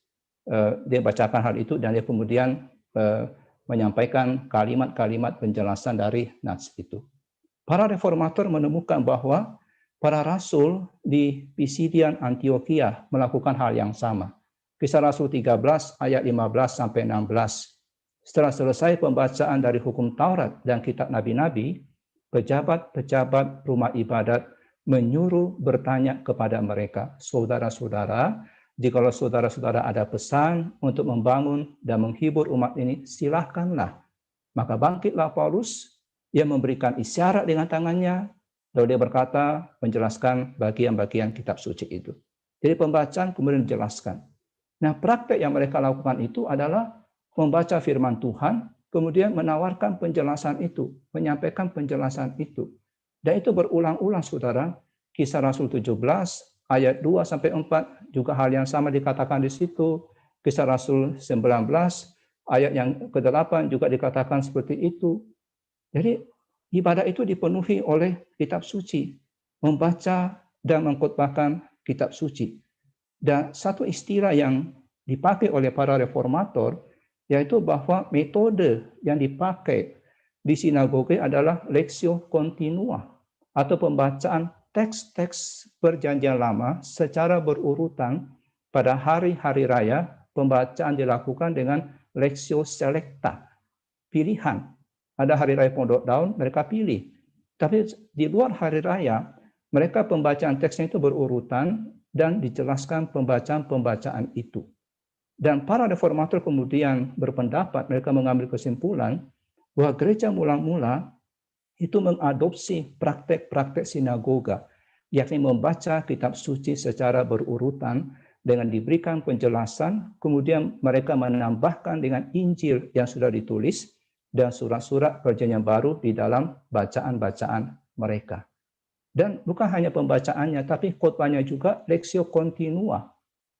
dia bacakan hal itu, dan dia kemudian menyampaikan kalimat-kalimat penjelasan dari nas itu. Para reformator menemukan bahwa para rasul di Pisidian Antioquia melakukan hal yang sama. Kisah Rasul 13 ayat 15 sampai 16. Setelah selesai pembacaan dari hukum Taurat dan kitab nabi-nabi, pejabat-pejabat rumah ibadat menyuruh bertanya kepada mereka, saudara-saudara, jikalau saudara-saudara ada pesan untuk membangun dan menghibur umat ini, silahkanlah. Maka bangkitlah Paulus, ia memberikan isyarat dengan tangannya, lalu dia berkata, menjelaskan bagian-bagian kitab suci itu. Jadi pembacaan kemudian dijelaskan. Nah, praktek yang mereka lakukan itu adalah membaca firman Tuhan, kemudian menawarkan penjelasan itu, menyampaikan penjelasan itu. Dan itu berulang-ulang, saudara. Kisah Rasul 17, ayat 2 sampai 4, juga hal yang sama dikatakan di situ. Kisah Rasul 19, ayat yang ke-8 juga dikatakan seperti itu. Jadi ibadah itu dipenuhi oleh kitab suci, membaca dan mengkhotbahkan kitab suci. Dan satu istilah yang dipakai oleh para reformator, yaitu bahwa metode yang dipakai di sinagoge adalah lexio continua, atau pembacaan teks-teks perjanjian lama secara berurutan. Pada hari-hari raya, pembacaan dilakukan dengan lexio selecta, pilihan. Ada hari raya Pondok Daun, mereka pilih. Tapi di luar hari raya, mereka pembacaan teksnya itu berurutan dan dijelaskan pembacaan-pembacaan itu. Dan para reformator kemudian berpendapat, mereka mengambil kesimpulan bahwa gereja mula-mula itu mengadopsi praktek-praktek sinagoga, yakni membaca kitab suci secara berurutan dengan diberikan penjelasan, kemudian mereka menambahkan dengan Injil yang sudah ditulis, dan surat-surat perjanjian baru di dalam bacaan-bacaan mereka. Dan bukan hanya pembacaannya, tapi khotbahnya juga lexio continua.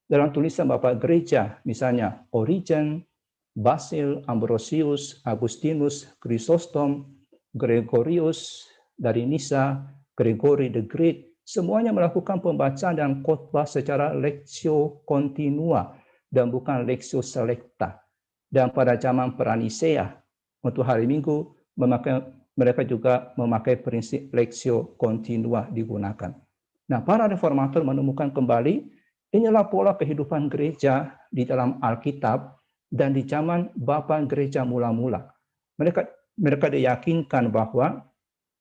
Dalam tulisan Bapak Gereja, misalnya Origen, Basil, Ambrosius, Agustinus, Chrysostom, Gregorius dari Nisa, Gregory the Great, semuanya melakukan pembacaan dan khotbah secara lexio continua dan bukan lexio selecta. Dan pada zaman Pranisea, untuk hari Minggu, mereka juga memakai prinsip lexio continua digunakan. Nah, para reformator menemukan kembali, inilah pola kehidupan gereja di dalam Alkitab dan di zaman Bapa gereja mula-mula. Mereka diyakinkan bahwa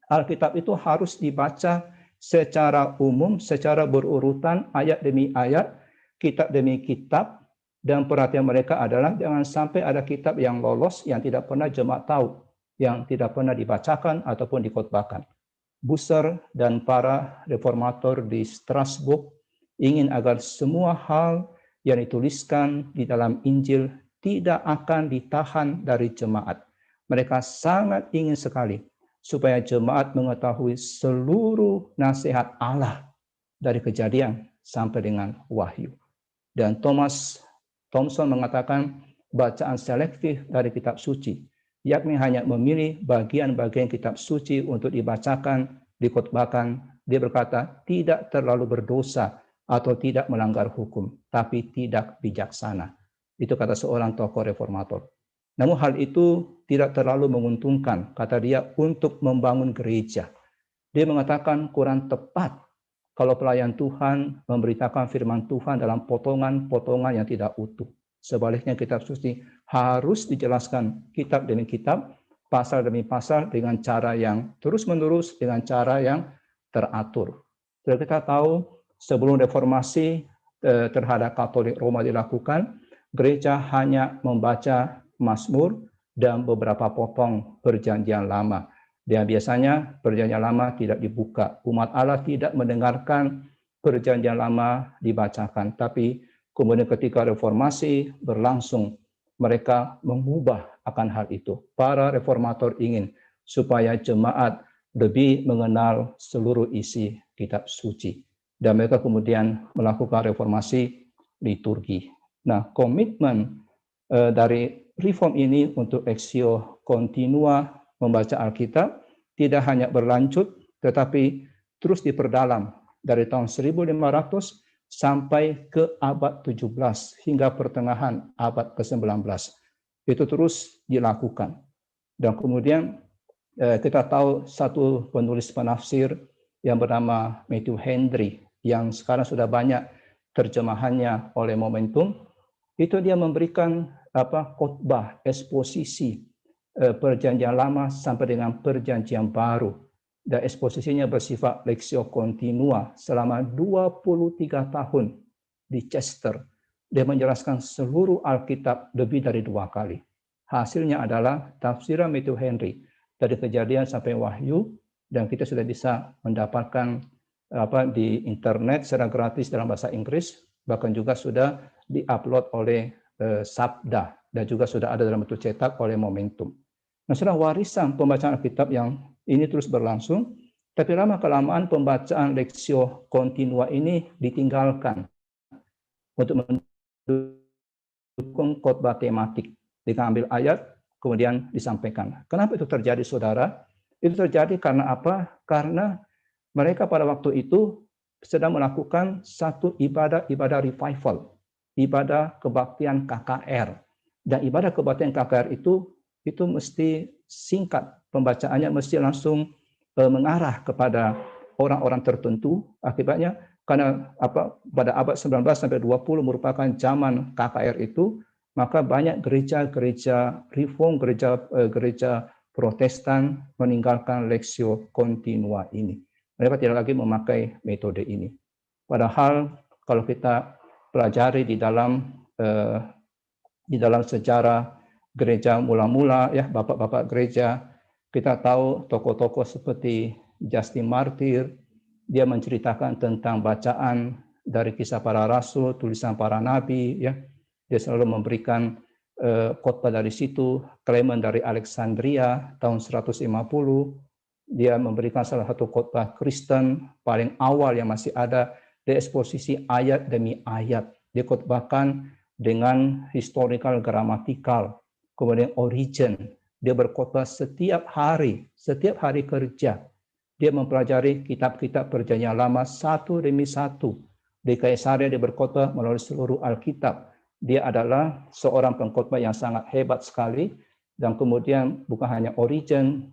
Alkitab itu harus dibaca secara umum, secara berurutan, ayat demi ayat, kitab demi kitab, dan perhatian mereka adalah jangan sampai ada kitab yang lolos yang tidak pernah jemaat tahu, yang tidak pernah dibacakan ataupun dikhotbahkan. Bucer dan para reformator di Strasbourg ingin agar semua hal yang dituliskan di dalam Injil tidak akan ditahan dari jemaat. Mereka sangat ingin sekali supaya jemaat mengetahui seluruh nasihat Allah dari Kejadian sampai dengan Wahyu. Dan Thomson mengatakan bacaan selektif dari kitab suci, yakni hanya memilih bagian-bagian kitab suci untuk dibacakan, dikhotbahkan. Dia berkata tidak terlalu berdosa atau tidak melanggar hukum, tapi tidak bijaksana. Itu kata seorang tokoh reformator. Namun hal itu tidak terlalu menguntungkan, kata dia, untuk membangun gereja. Dia mengatakan kurang tepat kalau pelayan Tuhan memberitakan firman Tuhan dalam potongan-potongan yang tidak utuh. Sebaliknya kitab suci harus dijelaskan kitab demi kitab, pasal demi pasal dengan cara yang terus-menerus, dengan cara yang teratur. Jadi kita tahu sebelum reformasi terhadap Katolik Roma dilakukan, gereja hanya membaca Mazmur dan beberapa potong Perjanjian Lama. Dan biasanya Perjanjian Lama tidak dibuka. Umat Allah tidak mendengarkan Perjanjian Lama dibacakan. Tapi kemudian ketika reformasi berlangsung, mereka mengubah akan hal itu. Para reformator ingin supaya jemaat lebih mengenal seluruh isi kitab suci. Dan mereka kemudian melakukan reformasi liturgi. Nah, komitmen dari reform ini untuk Lectio Continua membaca Alkitab tidak hanya berlanjut, tetapi terus diperdalam dari tahun 1500 sampai ke abad 17 hingga pertengahan abad ke-19. Itu terus dilakukan. Dan kemudian kita tahu satu penulis penafsir yang bernama Matthew Henry, yang sekarang sudah banyak terjemahannya oleh Momentum, itu dia memberikan khotbah, eksposisi Perjanjian Lama sampai dengan Perjanjian Baru. Dan eksposisinya bersifat Lectio Continua selama 23 tahun di Chester. Dia menjelaskan seluruh Alkitab lebih dari 2 kali. Hasilnya adalah tafsiran Matthew Henry dari Kejadian sampai Wahyu, dan kita sudah bisa mendapatkan di internet secara gratis dalam bahasa Inggris, bahkan juga sudah diupload oleh Sabda, dan juga sudah ada dalam bentuk cetak oleh Momentum. Nah, sudah warisan pembacaan Alkitab yang ini terus berlangsung, tapi lama-kelamaan pembacaan Lectio Continua ini ditinggalkan untuk mendukung khotbah tematik. Diambil ayat, kemudian disampaikan. Kenapa itu terjadi, saudara? Itu terjadi karena apa? Karena mereka pada waktu itu sedang melakukan satu ibadah revival, ibadah kebaktian KKR. Dan ibadah kebaktian KKR itu mesti singkat, pembacaannya mesti langsung mengarah kepada orang-orang tertentu. Akibatnya karena pada abad 19 sampai 20 merupakan zaman KKR itu, maka banyak gereja-gereja reform, gereja Protestan meninggalkan Lectio Continua ini. Mereka tidak lagi memakai metode ini. Padahal kalau kita pelajari di dalam sejarah gereja mula-mula, ya, bapak-bapak gereja, kita tahu tokoh-tokoh seperti Justin Martyr, dia menceritakan tentang bacaan dari kisah para rasul, tulisan para nabi, ya. Dia selalu memberikan khotbah dari situ. Clement dari Alexandria tahun 150, dia memberikan salah satu khotbah Kristen paling awal yang masih ada, di eksposisi ayat demi ayat. Dia khotbahkan dengan historical gramatikal. Kemudian Origen, dia berkhotbah setiap hari kerja. Dia mempelajari kitab-kitab Perjanjian Lama satu demi satu. Di Kaisaria dia berkhotbah melalui seluruh Alkitab. Dia adalah seorang pengkhotbah yang sangat hebat sekali. Dan kemudian bukan hanya Origen,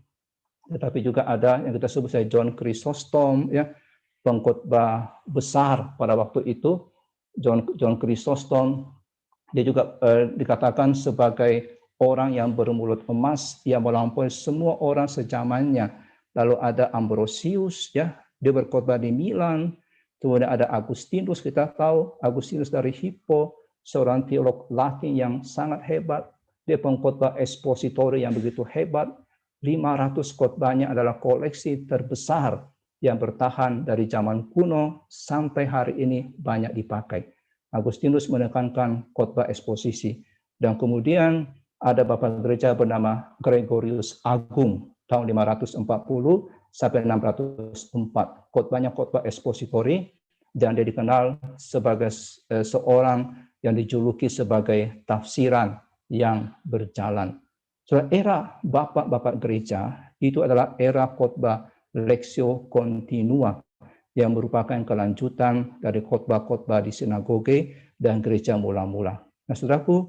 tetapi juga ada yang kita sebut saya John Chrysostom, ya, pengkhotbah besar pada waktu itu. John Chrysostom, dia juga dikatakan sebagai orang yang bermulut emas, yang melampaui semua orang sezamannya. Lalu ada Ambrosius, ya, dia berkhotbah di Milan. Kemudian ada Agustinus, kita tahu Agustinus dari Hippo, seorang teolog Latin yang sangat hebat. Dia pengkhotbah ekspositori yang begitu hebat. 500 khotbahnya adalah koleksi terbesar yang bertahan dari zaman kuno sampai hari ini banyak dipakai. Agustinus menekankan khotbah eksposisi. Dan kemudian ada bapak gereja bernama Gregorius Agung tahun 540 sampai 604. Khotbahnya khotbah ekspositori dan dia dikenal sebagai seorang yang dijuluki sebagai tafsiran yang berjalan. So, era bapak-bapak gereja itu adalah era khotbah Lectio Continua yang merupakan kelanjutan dari khotbah-khotbah di sinagoge dan gereja mula-mula. Nah, saudaraku,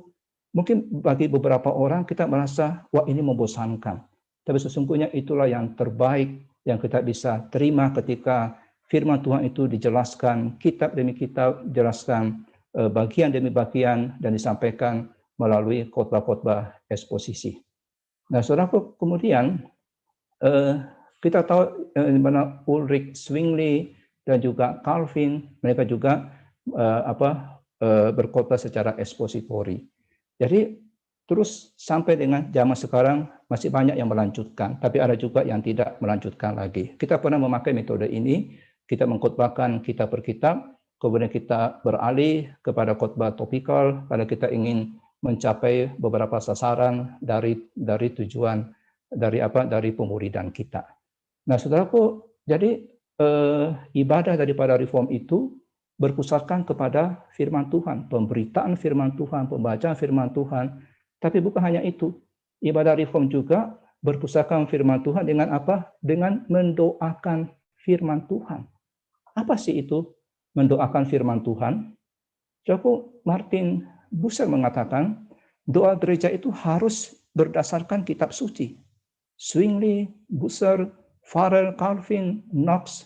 mungkin bagi beberapa orang kita merasa, wah ini membosankan. Tapi sesungguhnya itulah yang terbaik yang kita bisa terima ketika firman Tuhan itu dijelaskan, kitab demi kitab dijelaskan, bagian demi bagian, dan disampaikan melalui khotbah-khotbah eksposisi. Nah, saudaraku, kemudian kita tahu di mana Ulrich Zwingli dan juga Calvin, mereka juga berkhotbah secara ekspositori. Jadi terus sampai dengan zaman sekarang masih banyak yang melanjutkan, tapi ada juga yang tidak melanjutkan lagi. Kita pernah memakai metode ini, kita mengkhotbahkan kitab per kitab, kemudian kita beralih kepada khotbah topikal karena kita ingin mencapai beberapa sasaran dari tujuan dari pemuridan kita. Nah, saudaraku, jadi ibadah daripada reform itu berpusatkan kepada firman Tuhan, pemberitaan firman Tuhan, pembacaan firman Tuhan. Tapi bukan hanya itu, ibadah reform juga berpusatkan firman Tuhan dengan apa? Dengan mendoakan firman Tuhan. Apa sih itu mendoakan firman Tuhan? Saudaraku, Martin Bucer mengatakan doa gereja itu harus berdasarkan kitab suci. Zwingli, Bucer, Farel, Calvin, Knox,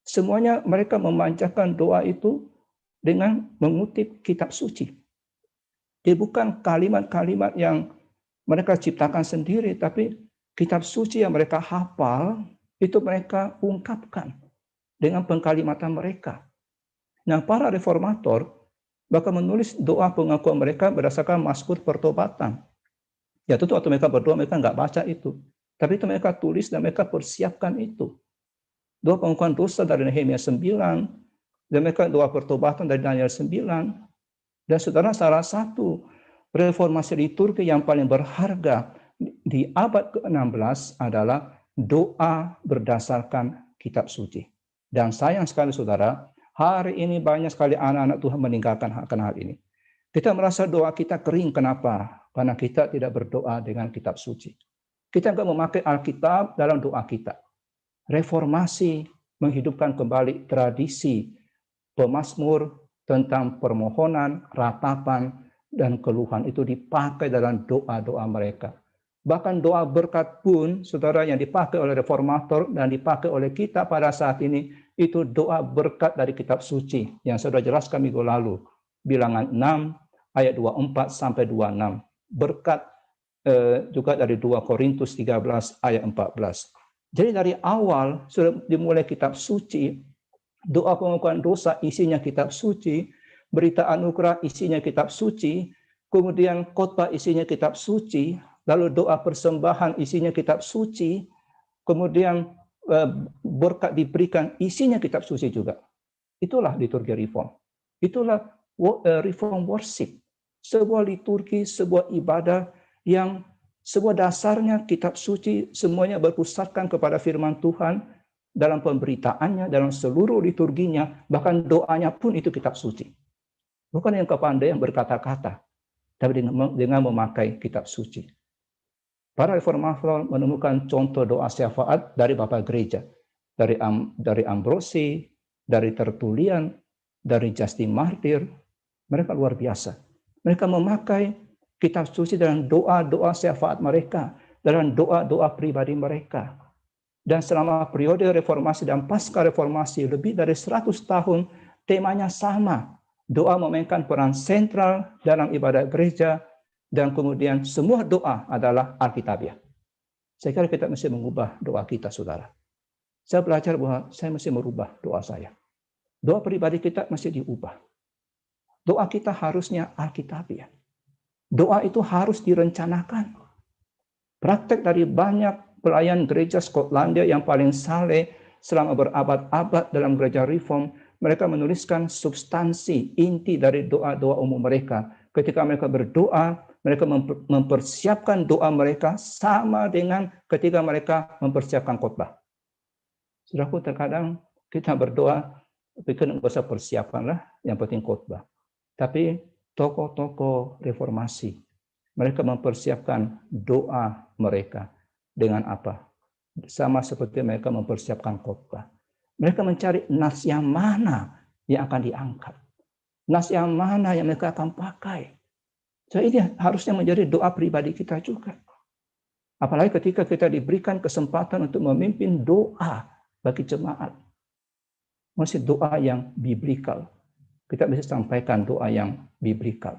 semuanya mereka memanjatkan doa itu dengan mengutip kitab suci. Dia bukan kalimat-kalimat yang mereka ciptakan sendiri, tapi kitab suci yang mereka hafal, itu mereka ungkapkan dengan pengkalimatan mereka. Nah, para reformator bahkan menulis doa pengakuan mereka berdasarkan mazmur pertobatan. Ya tentu waktu mereka berdoa, mereka nggak baca itu. Tapi itu mereka tulis dan mereka persiapkan itu. Doa pengakuan dosa dari Nehemia 9, dan mereka doa pertobatan dari Daniel 9. Dan saudara, salah satu reformasi liturgi yang paling berharga di abad ke-16 adalah doa berdasarkan kitab suci. Dan sayang sekali saudara, hari ini banyak sekali anak-anak Tuhan meninggalkan akan hal ini. Kita merasa doa kita kering, kenapa? Karena kita tidak berdoa dengan kitab suci. Kita nggak memakai Alkitab dalam doa kita. Reformasi menghidupkan kembali tradisi pemazmur tentang permohonan, ratapan, dan keluhan itu dipakai dalam doa-doa mereka. Bahkan doa berkat pun, saudara, yang dipakai oleh reformator dan dipakai oleh kita pada saat ini, itu doa berkat dari kitab suci yang saya sudah jelaskan minggu lalu. Bilangan 6 ayat 24 sampai 26. Berkat juga dari 2 Korintus 13 ayat 14. Jadi dari awal sudah dimulai kitab suci, doa pengakuan dosa isinya kitab suci, berita anugerah isinya kitab suci, kemudian khotbah isinya kitab suci, lalu doa persembahan isinya kitab suci, kemudian berkat diberikan isinya kitab suci juga. Itulah liturgi reform. Itulah reform worship. Sebuah liturgi, sebuah ibadah yang sebuah dasarnya kitab suci, semuanya berpusatkan kepada firman Tuhan dalam pemberitaannya, dalam seluruh liturginya, bahkan doanya pun itu kitab suci. Bukan yang kepandaian berkata-kata, tapi dengan memakai kitab suci. Para reformator menemukan contoh doa syafaat dari Bapak Gereja, dari Ambrosi, dari Tertullian, dari Justin Martyr. Mereka luar biasa. Mereka memakai kitab suci dalam doa-doa syafaat mereka, dalam doa-doa pribadi mereka. Dan selama periode reformasi dan pasca reformasi lebih dari 100 tahun, temanya sama. Doa memainkan peran sentral dalam ibadah gereja, dan kemudian semua doa adalah Alkitabiah. Saya kira kita mesti mengubah doa kita, saudara. Saya belajar bahwa saya mesti merubah doa saya. Doa pribadi kita mesti diubah. Doa kita harusnya alkitabiah. Doa itu harus direncanakan. Praktek dari banyak pelayan gereja Skotlandia yang paling saleh selama berabad-abad dalam gereja Reform, mereka menuliskan substansi inti dari doa-doa umum mereka. Ketika mereka berdoa, mereka mempersiapkan doa mereka sama dengan ketika mereka mempersiapkan khotbah. Saudaraku, terkadang kita berdoa, pikir nggak usah persiapan lah, yang penting khotbah. Tapi tokoh-tokoh reformasi, mereka mempersiapkan doa mereka dengan apa? Sama seperti mereka mempersiapkan khotbah. Mereka mencari nas yang mana yang akan diangkat. Nas yang mana yang mereka akan pakai. So, ini harusnya menjadi doa pribadi kita juga. Apalagi ketika kita diberikan kesempatan untuk memimpin doa bagi jemaat. Masih doa yang biblikal. Kita bisa sampaikan doa yang biblikal.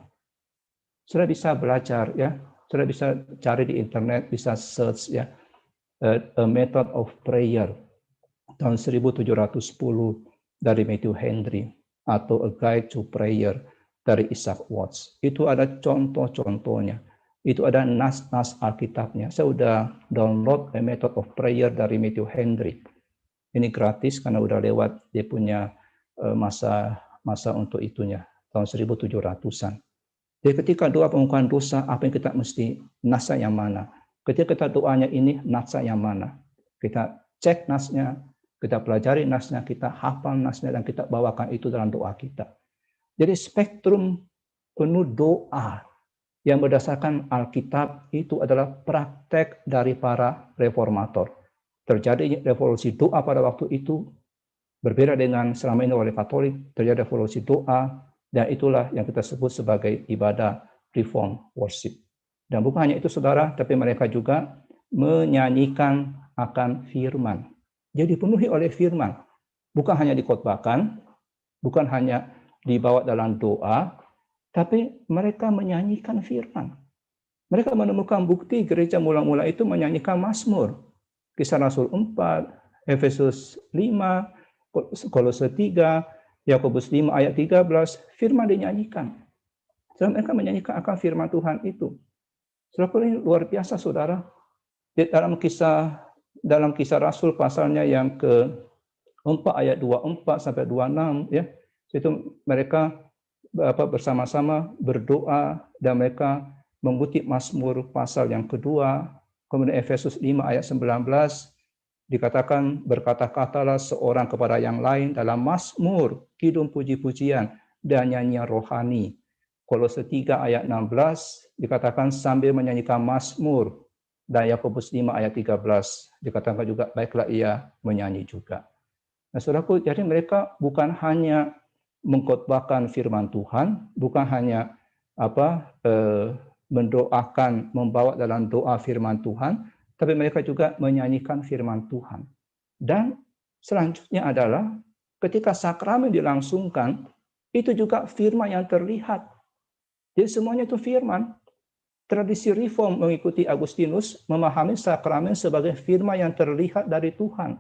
Sudah bisa belajar ya, sudah bisa cari di internet, bisa search ya, A Method of Prayer tahun 1710 dari Matthew Henry atau A Guide to Prayer dari Isaac Watts. Itu ada contoh-contohnya. Itu ada nas-nas Alkitabnya. Saya sudah download A Method of Prayer dari Matthew Henry. Ini gratis karena udah lewat dia punya masa untuk itunya tahun 1700-an. Jadi ketika doa pengakuan dosa, apa yang kita mesti nasa yang mana? Ketika kita doanya ini nasa yang mana? Kita cek nasnya, kita pelajari nasnya, kita hafal nasnya, dan kita bawakan itu dalam doa kita. Jadi spektrum penuh doa yang berdasarkan Alkitab itu adalah praktek dari para reformator. Terjadi revolusi doa pada waktu itu, berbeda dengan selama ini oleh Katolik, terjadi revolusi doa, dan itulah yang kita sebut sebagai ibadah reform worship. Dan bukan hanya itu saudara, tapi mereka juga menyanyikan akan firman. Jadi dipenuhi oleh firman. Bukan hanya dikhotbahkan, bukan hanya dibawa dalam doa, tapi mereka menyanyikan firman. Mereka menemukan bukti gereja mula-mula itu menyanyikan mazmur. Kisah Rasul 4, Efesus 5, Kolose 3, Yakobus 5 ayat 13, firman dinyanyikan. Dan mereka menyanyikan akan firman Tuhan itu. Saudara, ini luar biasa saudara. Dalam kisah Rasul pasalnya yang ke-4 ayat 24 sampai 26 ya. Itu mereka bersama-sama berdoa dan mereka mengutip Mazmur pasal yang kedua. Kemudian Efesus 5 ayat 19 dikatakan, berkata-katalah seorang kepada yang lain dalam mazmur, kidung puji-pujian, dan nyanyian rohani. Kolose 3 ayat 16 dikatakan sambil menyanyikan mazmur, dan Yakobus 5 ayat 13 dikatakan juga baiklah ia menyanyi juga. Nah, saudaraku, jadi mereka bukan hanya mengkhotbahkan firman Tuhan, bukan hanya mendoakan, membawa dalam doa firman Tuhan, tapi mereka juga menyanyikan firman Tuhan. Dan selanjutnya adalah ketika sakramen dilangsungkan, itu juga firman yang terlihat. Jadi semuanya itu firman. Tradisi reform mengikuti Agustinus memahami sakramen sebagai firman yang terlihat dari Tuhan.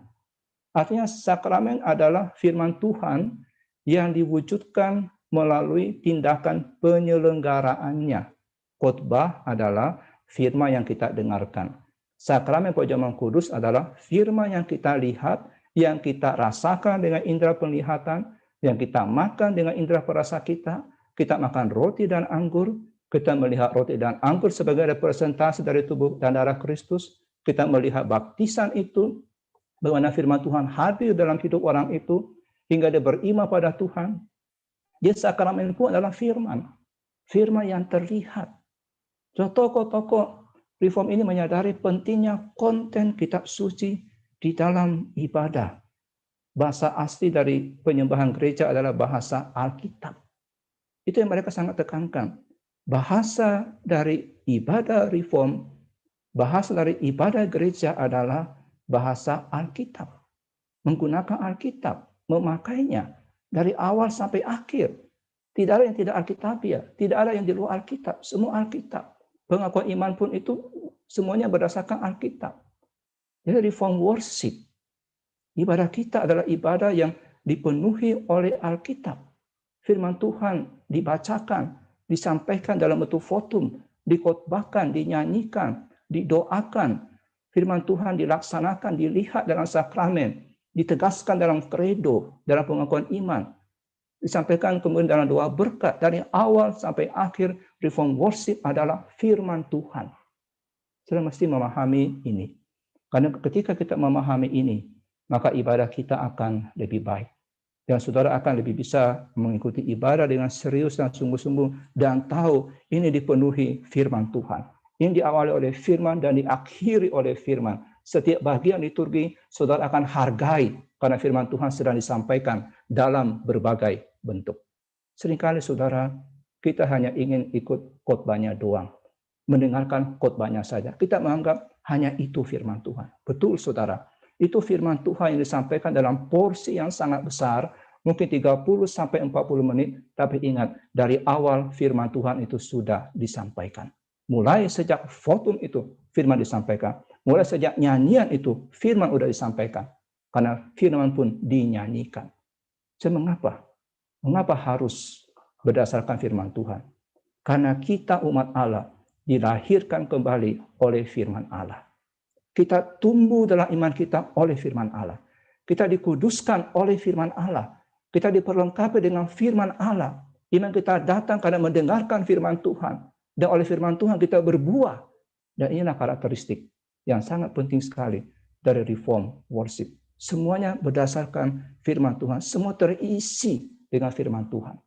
Artinya sakramen adalah firman Tuhan yang diwujudkan melalui tindakan penyelenggaraannya. Khotbah adalah firman yang kita dengarkan. Sakramen Pajaman Kudus adalah firman yang kita lihat, yang kita rasakan dengan indera penglihatan, yang kita makan dengan indera perasa kita. Kita makan roti dan anggur, kita melihat roti dan anggur sebagai representasi dari tubuh dan darah Kristus. Kita melihat baptisan itu, bagaimana firman Tuhan hadir dalam hidup orang itu, hingga dia beriman pada Tuhan. Jadi sakramen itu adalah firman. Firman yang terlihat. Tokoh-tokoh Reform ini menyadari pentingnya konten kitab suci di dalam ibadah. Bahasa asli dari penyembahan gereja adalah bahasa Alkitab. Itu yang mereka sangat tekankan. Bahasa dari ibadah Reform, bahasa dari ibadah gereja adalah bahasa Alkitab. Menggunakan Alkitab, memakainya dari awal sampai akhir. Tidak ada yang tidak Alkitabiah, tidak ada yang di luar Alkitab, semua Alkitab. Pengakuan iman pun itu semuanya berdasarkan Alkitab. Jadi reform worship Ibadah kita adalah ibadah yang dipenuhi oleh Alkitab. Firman Tuhan dibacakan, disampaikan dalam bentuk fotum, dikhotbahkan, dinyanyikan, didoakan. Firman Tuhan dilaksanakan, dilihat dalam sakramen, ditegaskan dalam kredo, dalam pengakuan iman. Disampaikan kemudian dalam doa berkat. Dari awal sampai akhir, Reform Worship adalah firman Tuhan. Kita mesti memahami ini. Karena ketika kita memahami ini, maka ibadah kita akan lebih baik. Dan saudara akan lebih bisa mengikuti ibadah dengan serius dan sungguh-sungguh dan tahu ini dipenuhi firman Tuhan. Ini diawali oleh firman dan diakhiri oleh firman. Setiap bagian liturgi saudara akan hargai karena firman Tuhan sedang disampaikan dalam berbagai bentuk. Seringkali saudara, kita hanya ingin ikut khotbahnya doang. Mendengarkan khotbahnya saja. Kita menganggap hanya itu firman Tuhan. Betul saudara. Itu firman Tuhan yang disampaikan dalam porsi yang sangat besar, mungkin 30 sampai 40 menit, tapi ingat, dari awal firman Tuhan itu sudah disampaikan. Mulai sejak fotum itu firman disampaikan. Mulai sejak nyanyian itu firman sudah disampaikan. Karena firman pun dinyanyikan. Mengapa? Mengapa harus berdasarkan firman Tuhan? Karena kita umat Allah dilahirkan kembali oleh firman Allah. Kita tumbuh dalam iman kita oleh firman Allah. Kita dikuduskan oleh firman Allah. Kita diperlengkapi dengan firman Allah. Iman kita datang karena mendengarkan firman Tuhan. Dan oleh firman Tuhan kita berbuah. Dan inilah karakteristik yang sangat penting sekali dari Reform Worship. Semuanya berdasarkan firman Tuhan. Semua terisi dengan firman Tuhan.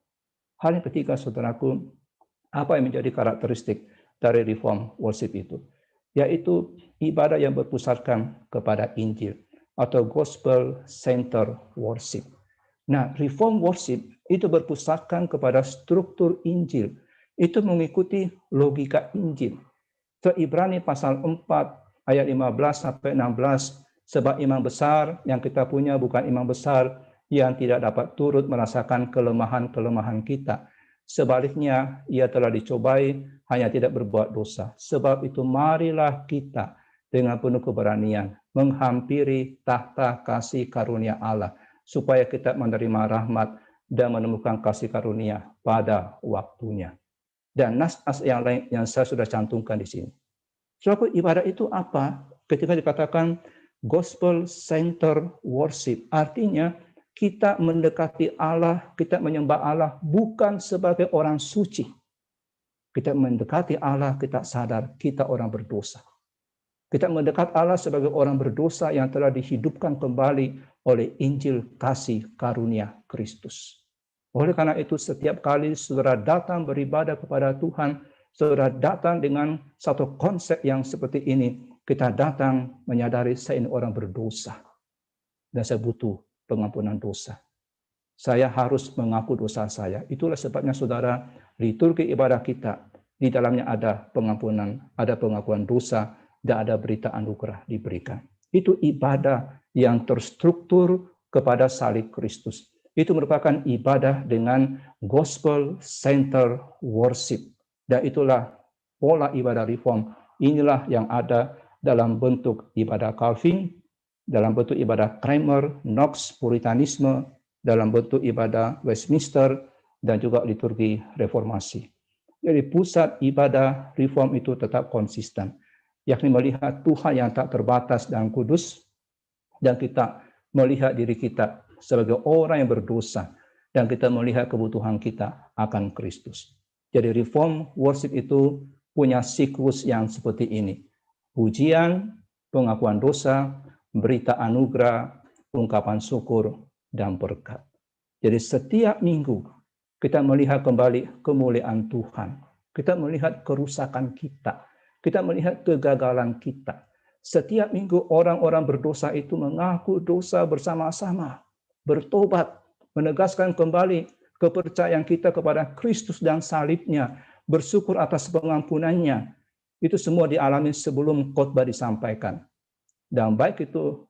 Hal yang ketiga, saudaraku, apa yang menjadi karakteristik dari Reform Worship itu? Yaitu ibadah yang berpusatkan kepada Injil atau Gospel Center Worship. Nah, Reform Worship itu berpusatkan kepada struktur Injil. Itu mengikuti logika Injil. So, Ibrani pasal 4 ayat 15 sampai 16, sebab imam besar yang kita punya bukan imam besar yang tidak dapat turut merasakan kelemahan-kelemahan kita. Sebaliknya, ia telah dicobai, hanya tidak berbuat dosa. Sebab itu marilah kita dengan penuh keberanian menghampiri tahta kasih karunia Allah, supaya kita menerima rahmat dan menemukan kasih karunia pada waktunya. Dan nas-nas yang lain yang saya sudah cantumkan di sini. Suatu ibadah itu apa? Ketika dikatakan Gospel Center Worship, artinya kita mendekati Allah, kita menyembah Allah bukan sebagai orang suci. Kita mendekati Allah, kita sadar kita orang berdosa. Kita mendekat Allah sebagai orang berdosa yang telah dihidupkan kembali oleh Injil kasih karunia Kristus. Oleh karena itu, setiap kali saudara datang beribadah kepada Tuhan, saudara datang dengan satu konsep yang seperti ini. Kita datang menyadari saya ini orang berdosa. Dan saya butuh pengampunan dosa. Saya harus mengaku dosa saya. Itulah sebabnya saudara, liturgi ibadah kita, di dalamnya ada pengampunan, ada pengakuan dosa, dan ada berita anugerah diberikan. Itu ibadah yang terstruktur kepada salib Kristus. Itu merupakan ibadah dengan Gospel Center Worship. Dan itulah pola ibadah Reform. Inilah yang ada dalam bentuk ibadah Calvin, dalam bentuk ibadah Cranmer, Knox, Puritanisme, dalam bentuk ibadah Westminster, dan juga liturgi reformasi. Jadi pusat ibadah Reform itu tetap konsisten, yakni melihat Tuhan yang tak terbatas dan kudus, dan kita melihat diri kita sebagai orang yang berdosa, dan kita melihat kebutuhan kita akan Kristus. Jadi Reform Worship itu punya siklus yang seperti ini. Pujian, pengakuan dosa, berita anugerah, ungkapan syukur, dan berkat. Jadi setiap minggu kita melihat kembali kemuliaan Tuhan. Kita melihat kerusakan kita. Kita melihat kegagalan kita. Setiap minggu orang-orang berdosa itu mengaku dosa bersama-sama, bertobat, menegaskan kembali kepercayaan kita kepada Kristus dan salibnya, bersyukur atas pengampunannya. Itu semua dialami sebelum khotbah disampaikan. Dan baik itu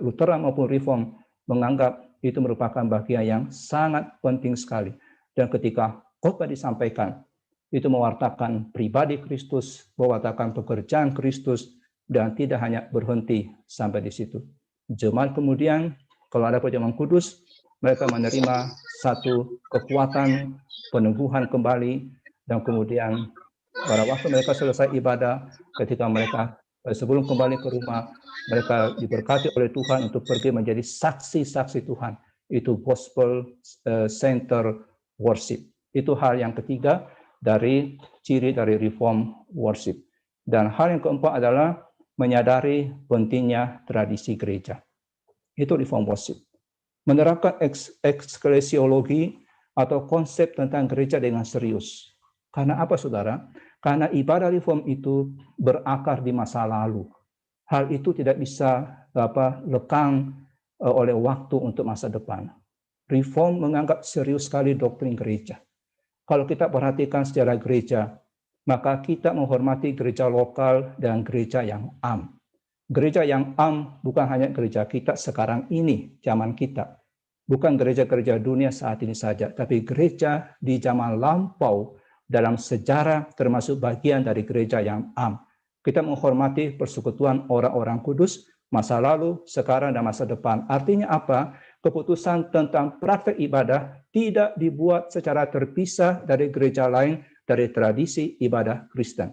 Lutheran maupun Reform menganggap itu merupakan bagian yang sangat penting sekali. Dan ketika khotbah disampaikan, itu mewartakan pribadi Kristus, mewartakan pekerjaan Kristus, dan tidak hanya berhenti sampai di situ. Jemaat kemudian kalau ada perjamuan kudus, mereka menerima satu kekuatan peneguhan kembali, dan kemudian pada waktu mereka selesai ibadah, ketika mereka sebelum kembali ke rumah, mereka diberkati oleh Tuhan untuk pergi menjadi saksi-saksi Tuhan. Itu gospel center worship. Itu hal yang ketiga dari ciri dari reform worship. Dan hal yang keempat adalah menyadari pentingnya tradisi gereja. Itu reform worship. Menerapkan eklesiologi atau konsep tentang gereja dengan serius. Karena apa, saudara? Karena ibadah reform itu berakar di masa lalu. Hal itu tidak bisa lekang oleh waktu untuk masa depan. Reform menganggap serius sekali doktrin gereja. Kalau kita perhatikan sejarah gereja, maka kita menghormati gereja lokal dan gereja yang am. Gereja yang am bukan hanya gereja kita sekarang ini, zaman kita. Bukan gereja-gereja dunia saat ini saja, tapi gereja di zaman lampau dalam sejarah termasuk bagian dari gereja yang am. Kita menghormati persekutuan orang-orang kudus, masa lalu, sekarang, dan masa depan. Artinya apa? Keputusan tentang praktek ibadah tidak dibuat secara terpisah dari gereja lain, dari tradisi ibadah Kristen.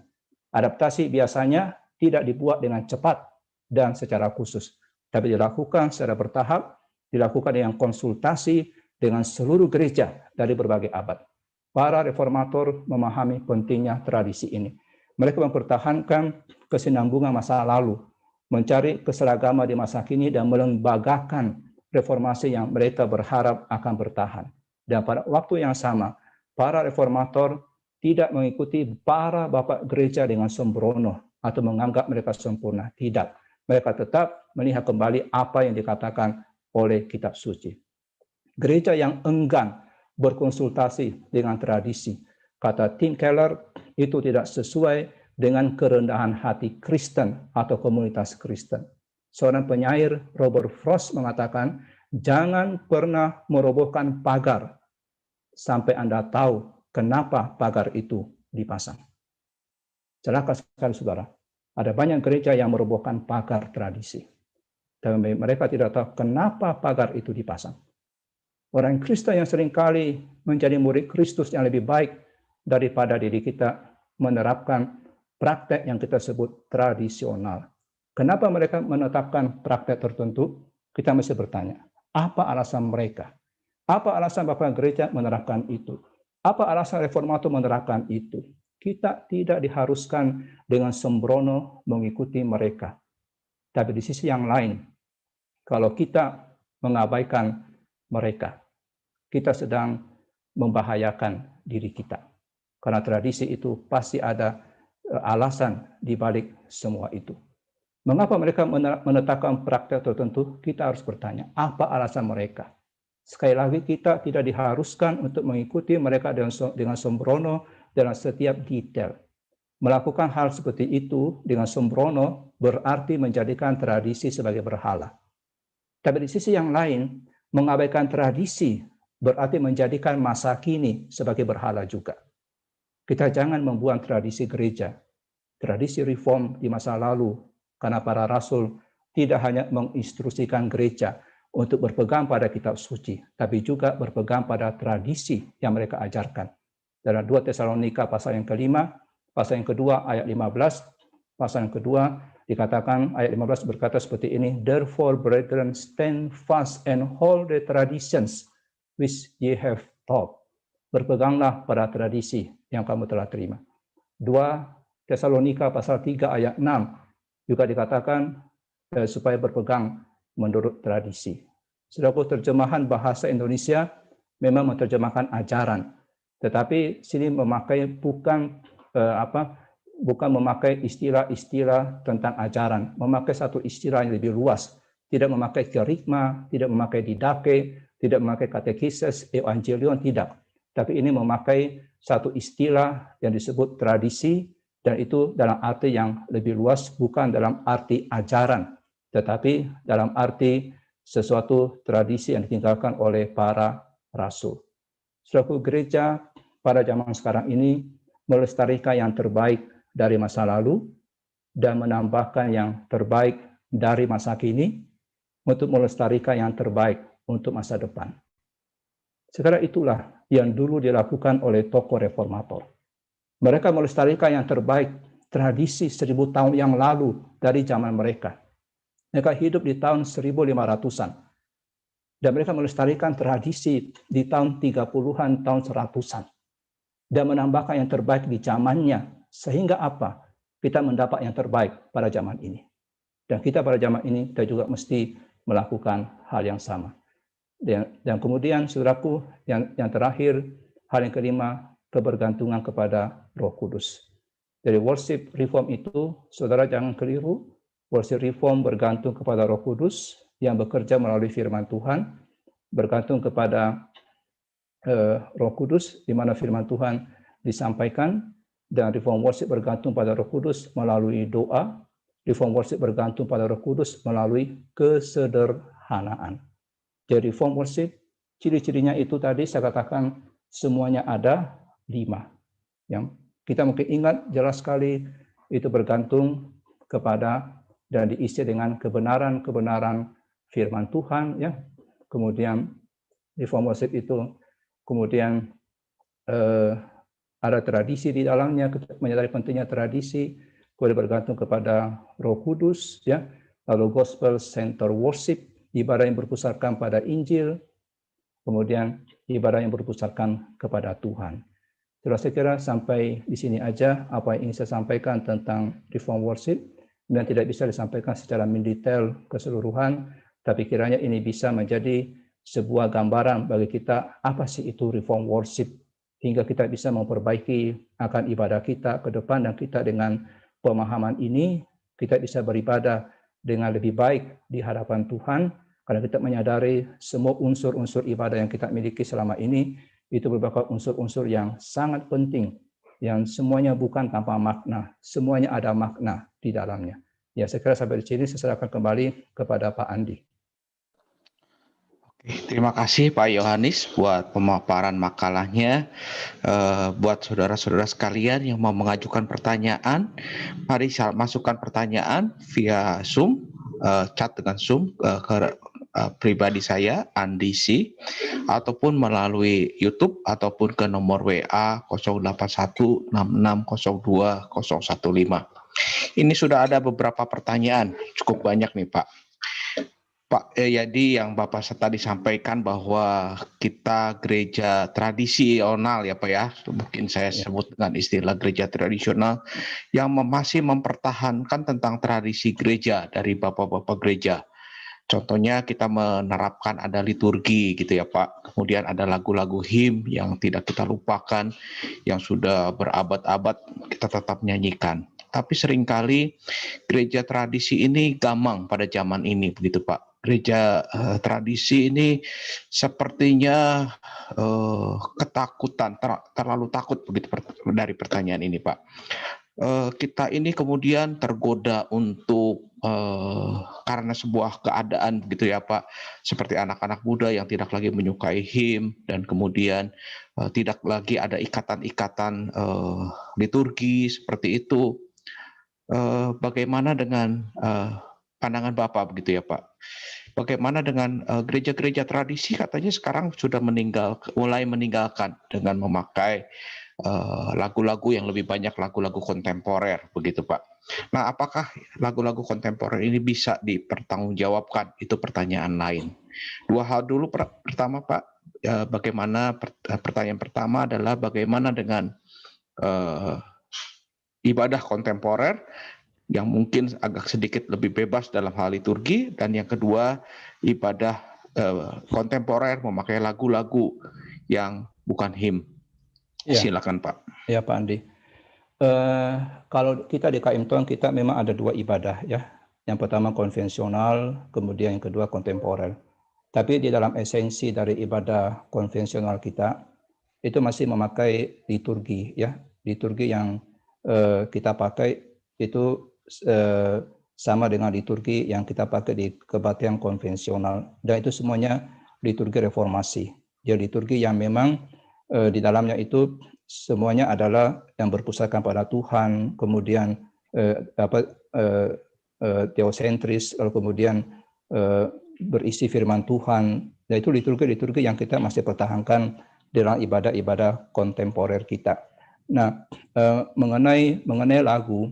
Adaptasi biasanya tidak dibuat dengan cepat dan secara khusus, tapi dilakukan secara bertahap, dilakukan dengan konsultasi dengan seluruh gereja dari berbagai abad. Para reformator memahami pentingnya tradisi ini. Mereka mempertahankan kesinambungan masa lalu, mencari keseragaman di masa kini, dan melembagakan reformasi yang mereka berharap akan bertahan. Dan pada waktu yang sama, para reformator tidak mengikuti para bapak gereja dengan sembrono atau menganggap mereka sempurna. Tidak. Mereka tetap melihat kembali apa yang dikatakan oleh kitab suci. Gereja yang enggan berkonsultasi dengan tradisi, kata Tim Keller, itu tidak sesuai dengan kerendahan hati Kristen atau komunitas Kristen. Seorang penyair, Robert Frost, mengatakan, jangan pernah merobohkan pagar sampai Anda tahu kenapa pagar itu dipasang. Celaka sekali, saudara. Ada banyak gereja yang merobohkan pagar tradisi. Dan mereka tidak tahu kenapa pagar itu dipasang. Orang Kristen yang seringkali menjadi murid Kristus yang lebih baik daripada diri kita menerapkan praktek yang kita sebut tradisional. Kenapa mereka menetapkan praktek tertentu? Kita mesti bertanya, apa alasan mereka? Apa alasan Bapak Gereja menerapkan itu? Apa alasan reformator menerapkan itu? Kita tidak diharuskan dengan sembrono mengikuti mereka. Tapi di sisi yang lain, kalau kita mengabaikan mereka, kita sedang membahayakan diri kita. Karena tradisi itu pasti ada alasan di balik semua itu. Mengapa mereka menetapkan praktek tertentu? Kita harus bertanya, apa alasan mereka? Sekali lagi, kita tidak diharuskan untuk mengikuti mereka dengan sembrono dalam setiap detail. Melakukan hal seperti itu dengan sembrono berarti menjadikan tradisi sebagai berhala. Tapi di sisi yang lain, mengabaikan tradisi berarti menjadikan masa kini sebagai berhala juga. Kita jangan membuang tradisi gereja, tradisi reform di masa lalu, karena para rasul tidak hanya menginstruksikan gereja untuk berpegang pada kitab suci, tapi juga berpegang pada tradisi yang mereka ajarkan. Dalam 2 Tesalonika pasal yang kelima, pasal yang kedua ayat 15, pasal yang kedua dikatakan, ayat 15 berkata seperti ini, therefore brethren stand fast and hold the traditions which ye have taught. Berpeganglah pada tradisi yang kamu telah terima. 2 Tesalonika pasal 3 ayat 6 juga dikatakan supaya berpegang menurut tradisi. Saudara, terjemahan bahasa Indonesia memang menerjemahkan ajaran, tetapi sini memakai bukan memakai istilah-istilah tentang ajaran, memakai satu istilah yang lebih luas, tidak memakai kerigma, tidak memakai didake, tidak memakai katekises, evangelion, tidak. Tapi ini memakai satu istilah yang disebut tradisi, dan itu dalam arti yang lebih luas, bukan dalam arti ajaran, tetapi dalam arti sesuatu tradisi yang ditinggalkan oleh para rasul. Suatu gereja pada zaman sekarang ini melestarikan yang terbaik dari masa lalu dan menambahkan yang terbaik dari masa kini, untuk melestarikan yang terbaik untuk masa depan. Sekarang itulah yang dulu dilakukan oleh tokoh reformator. Mereka melestarikan yang terbaik, tradisi 1000 tahun yang lalu dari zaman mereka. Mereka hidup di tahun 1500-an. Dan mereka melestarikan tradisi di tahun 30-an, tahun 100-an. Dan menambahkan yang terbaik di zamannya. Sehingga apa? Kita mendapat yang terbaik pada zaman ini. Dan kita pada zaman ini, kita juga mesti melakukan hal yang sama. Dan kemudian, saudaraku, yang terakhir, hal yang kelima, kebergantungan kepada Roh Kudus. Jadi worship reform itu, saudara jangan keliru, worship reform bergantung kepada Roh Kudus yang bekerja melalui firman Tuhan, bergantung kepada Roh Kudus di mana firman Tuhan disampaikan, dan reform worship bergantung pada Roh Kudus melalui doa, reform worship bergantung pada Roh Kudus melalui kesederhanaan. Jadi reform worship, ciri-cirinya itu tadi saya katakan semuanya ada 5. Yang kita mungkin ingat jelas sekali, itu bergantung kepada dan diisi dengan kebenaran-kebenaran firman Tuhan, ya. Kemudian reform worship itu kemudian ada tradisi di dalamnya, menyadari pentingnya tradisi, kemudian bergantung kepada Roh Kudus, ya. Lalu gospel center worship, ibadah yang berpusatkan pada Injil, kemudian ibadah yang berpusatkan kepada Tuhan. Saya kira sampai di sini aja apa yang ingin saya sampaikan tentang reform worship, dan tidak bisa disampaikan secara mendetail keseluruhan, tapi kiranya ini bisa menjadi sebuah gambaran bagi kita apa sih itu reform worship, hingga kita bisa memperbaiki akan ibadah kita ke depan, dan kita dengan pemahaman ini kita bisa beribadah dengan lebih baik di hadapan Tuhan, karena kita menyadari semua unsur-unsur ibadah yang kita miliki selama ini itu merupakan unsur-unsur yang sangat penting, yang semuanya bukan tanpa makna, semuanya ada makna di dalamnya. Ya, saya kira sampai di sini saya serahkan kembali kepada Pak Andi. Terima kasih Pak Yohanes buat pemaparan makalahnya. Buat saudara-saudara sekalian yang mau mengajukan pertanyaan, mari masukkan pertanyaan via Zoom, chat dengan Zoom ke pribadi saya, Andi C, ataupun melalui YouTube, ataupun ke nomor WA 0816602015. Ini sudah ada beberapa pertanyaan, cukup banyak nih Pak. Pak Yadi, yang Bapak tadi sampaikan bahwa kita gereja tradisional ya Pak ya, mungkin saya sebut dengan istilah gereja tradisional yang masih mempertahankan tentang tradisi gereja dari Bapak-Bapak gereja. Contohnya kita menerapkan ada liturgi gitu ya Pak, kemudian ada lagu-lagu him yang tidak kita lupakan, yang sudah berabad-abad kita tetap nyanyikan. Tapi seringkali gereja tradisi ini gamang pada zaman ini begitu Pak. Gereja tradisi ini sepertinya ketakutan, terlalu takut begitu dari pertanyaan ini Pak. Kita ini kemudian tergoda untuk karena sebuah keadaan begitu ya Pak, seperti anak-anak muda yang tidak lagi menyukai him, dan kemudian tidak lagi ada ikatan-ikatan liturgi seperti itu. Bagaimana dengan pandangan Bapak begitu ya Pak? Bagaimana dengan gereja-gereja tradisi, katanya sekarang sudah mulai meninggalkan dengan memakai lagu-lagu yang lebih banyak lagu-lagu kontemporer begitu Pak. Nah, apakah lagu-lagu kontemporer ini bisa dipertanggungjawabkan? Itu pertanyaan lain. Dua hal dulu. Pertama Pak, bagaimana pertanyaan pertama adalah bagaimana dengan ibadah kontemporer yang mungkin agak sedikit lebih bebas dalam hal liturgi, dan yang kedua ibadah kontemporer memakai lagu-lagu yang bukan him. Ya. Silakan Pak. Ya Pak Andi. Kalau kita di KM Tong, kita memang ada 2 ibadah ya. Yang pertama konvensional, kemudian yang kedua kontemporer. Tapi di dalam esensi dari ibadah konvensional kita itu masih memakai liturgi ya. Liturgi yang kita pakai itu sama dengan liturgi yang kita pakai di kebaktian konvensional, dan itu semuanya liturgi reformasi. Jadi liturgi yang memang di dalamnya itu semuanya adalah yang berpusatkan pada Tuhan, kemudian teosentris, lalu kemudian berisi firman Tuhan, yaitu liturgi-liturgi yang kita masih pertahankan dalam ibadah-ibadah kontemporer kita. Nah, mengenai lagu,